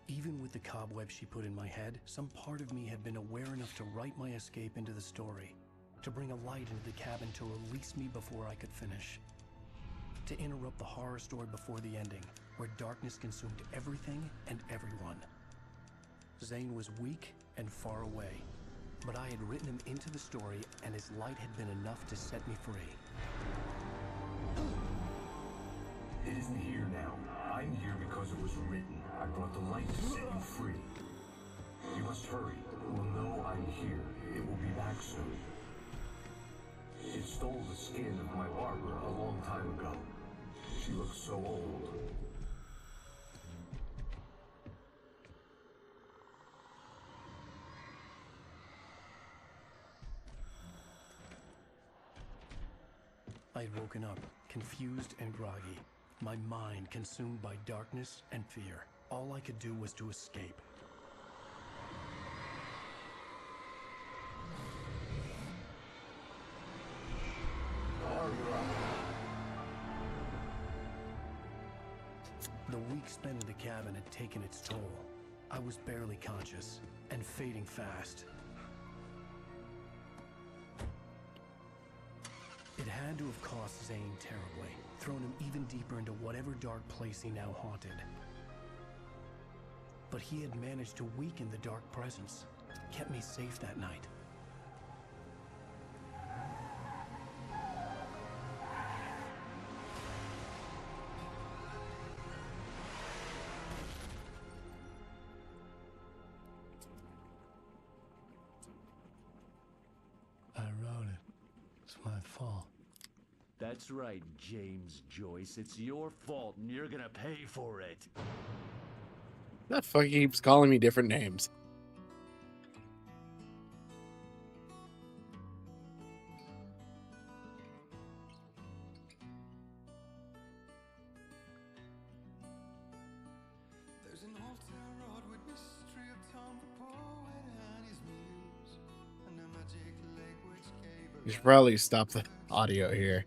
Even with the cobwebs she put in my head, some part of me had been aware enough to write my escape into the story, to bring a light into the cabin to release me before I could finish, to interrupt the horror story before the ending, where darkness consumed everything and everyone. Zane was weak and far away, but I had written him into the story, and his light had been enough to set me free. It isn't here now. I'm here because it was written. I brought the light to set you free. You must hurry. It will know I'm here. It will be back soon. It stole the skin of my Barbara a long time ago. She looks so old. I had woken up, confused and groggy, my mind consumed by darkness and fear. All I could do was to escape. The week spent in the cabin had taken its toll. I was barely conscious and fading fast. It had to have cost Zane terribly, thrown him even deeper into whatever dark place he now haunted. But he had managed to weaken the dark presence, kept me safe that night. I wrote it. It's my fault. That's right, James Joyce. It's your fault, and you're gonna pay for it. That fuck keeps calling me different names. There's an old town road with mystery of Tom the poet and his muse, and a magic lake which gave You should probably stop the audio here.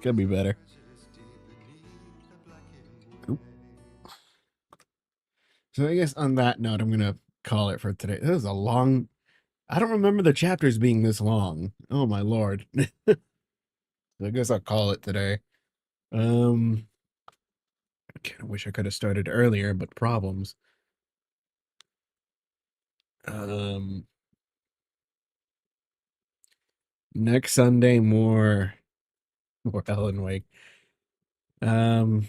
Could be better. Oop. So I guess on that note, I'm gonna call it for today. This is a long. I don't remember the chapters being this long. Oh my lord. I guess I'll call it today. I kind of wish I could have started earlier, but problems. Next Sunday, more Alan Wake. Yeah.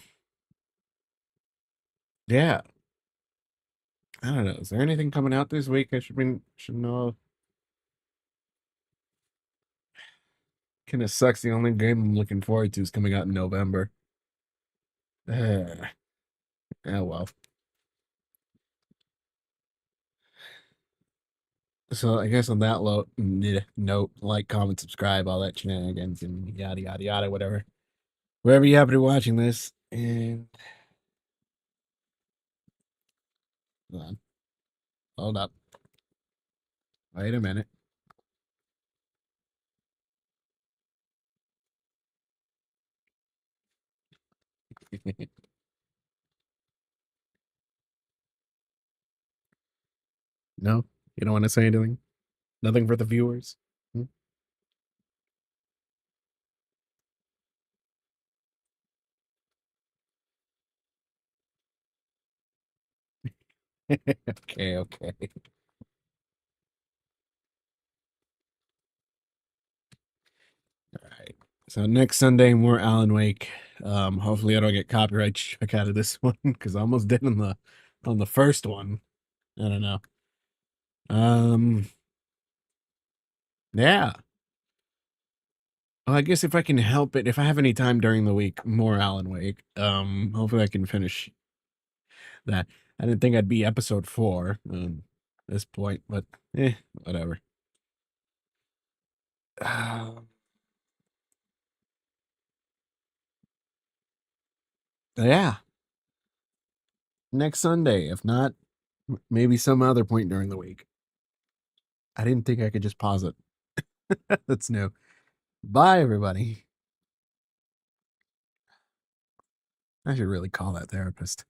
I don't know. Is there anything coming out this week I should know of? Kind of sucks. The only game I'm looking forward to is coming out in November. Oh well. So I guess on that note, like, comment, subscribe, all that shenanigans, and yada yada yada, whatever. Wherever you happen to be watching this, and hold up. Wait a minute. No, you don't want to say anything? Nothing for the viewers? Okay. All right. So next Sunday, more Alan Wake. Hopefully I don't get copyright struck out of this one because I almost did on the first one. I don't know. Yeah. Well, I guess if I can help it, if I have any time during the week, more Alan Wake. Hopefully I can finish that. I didn't think I'd be episode 4 at this point, but whatever. Yeah. Next Sunday, if not, maybe some other point during the week. I didn't think I could just pause it. That's new. Bye, everybody. I should really call that therapist.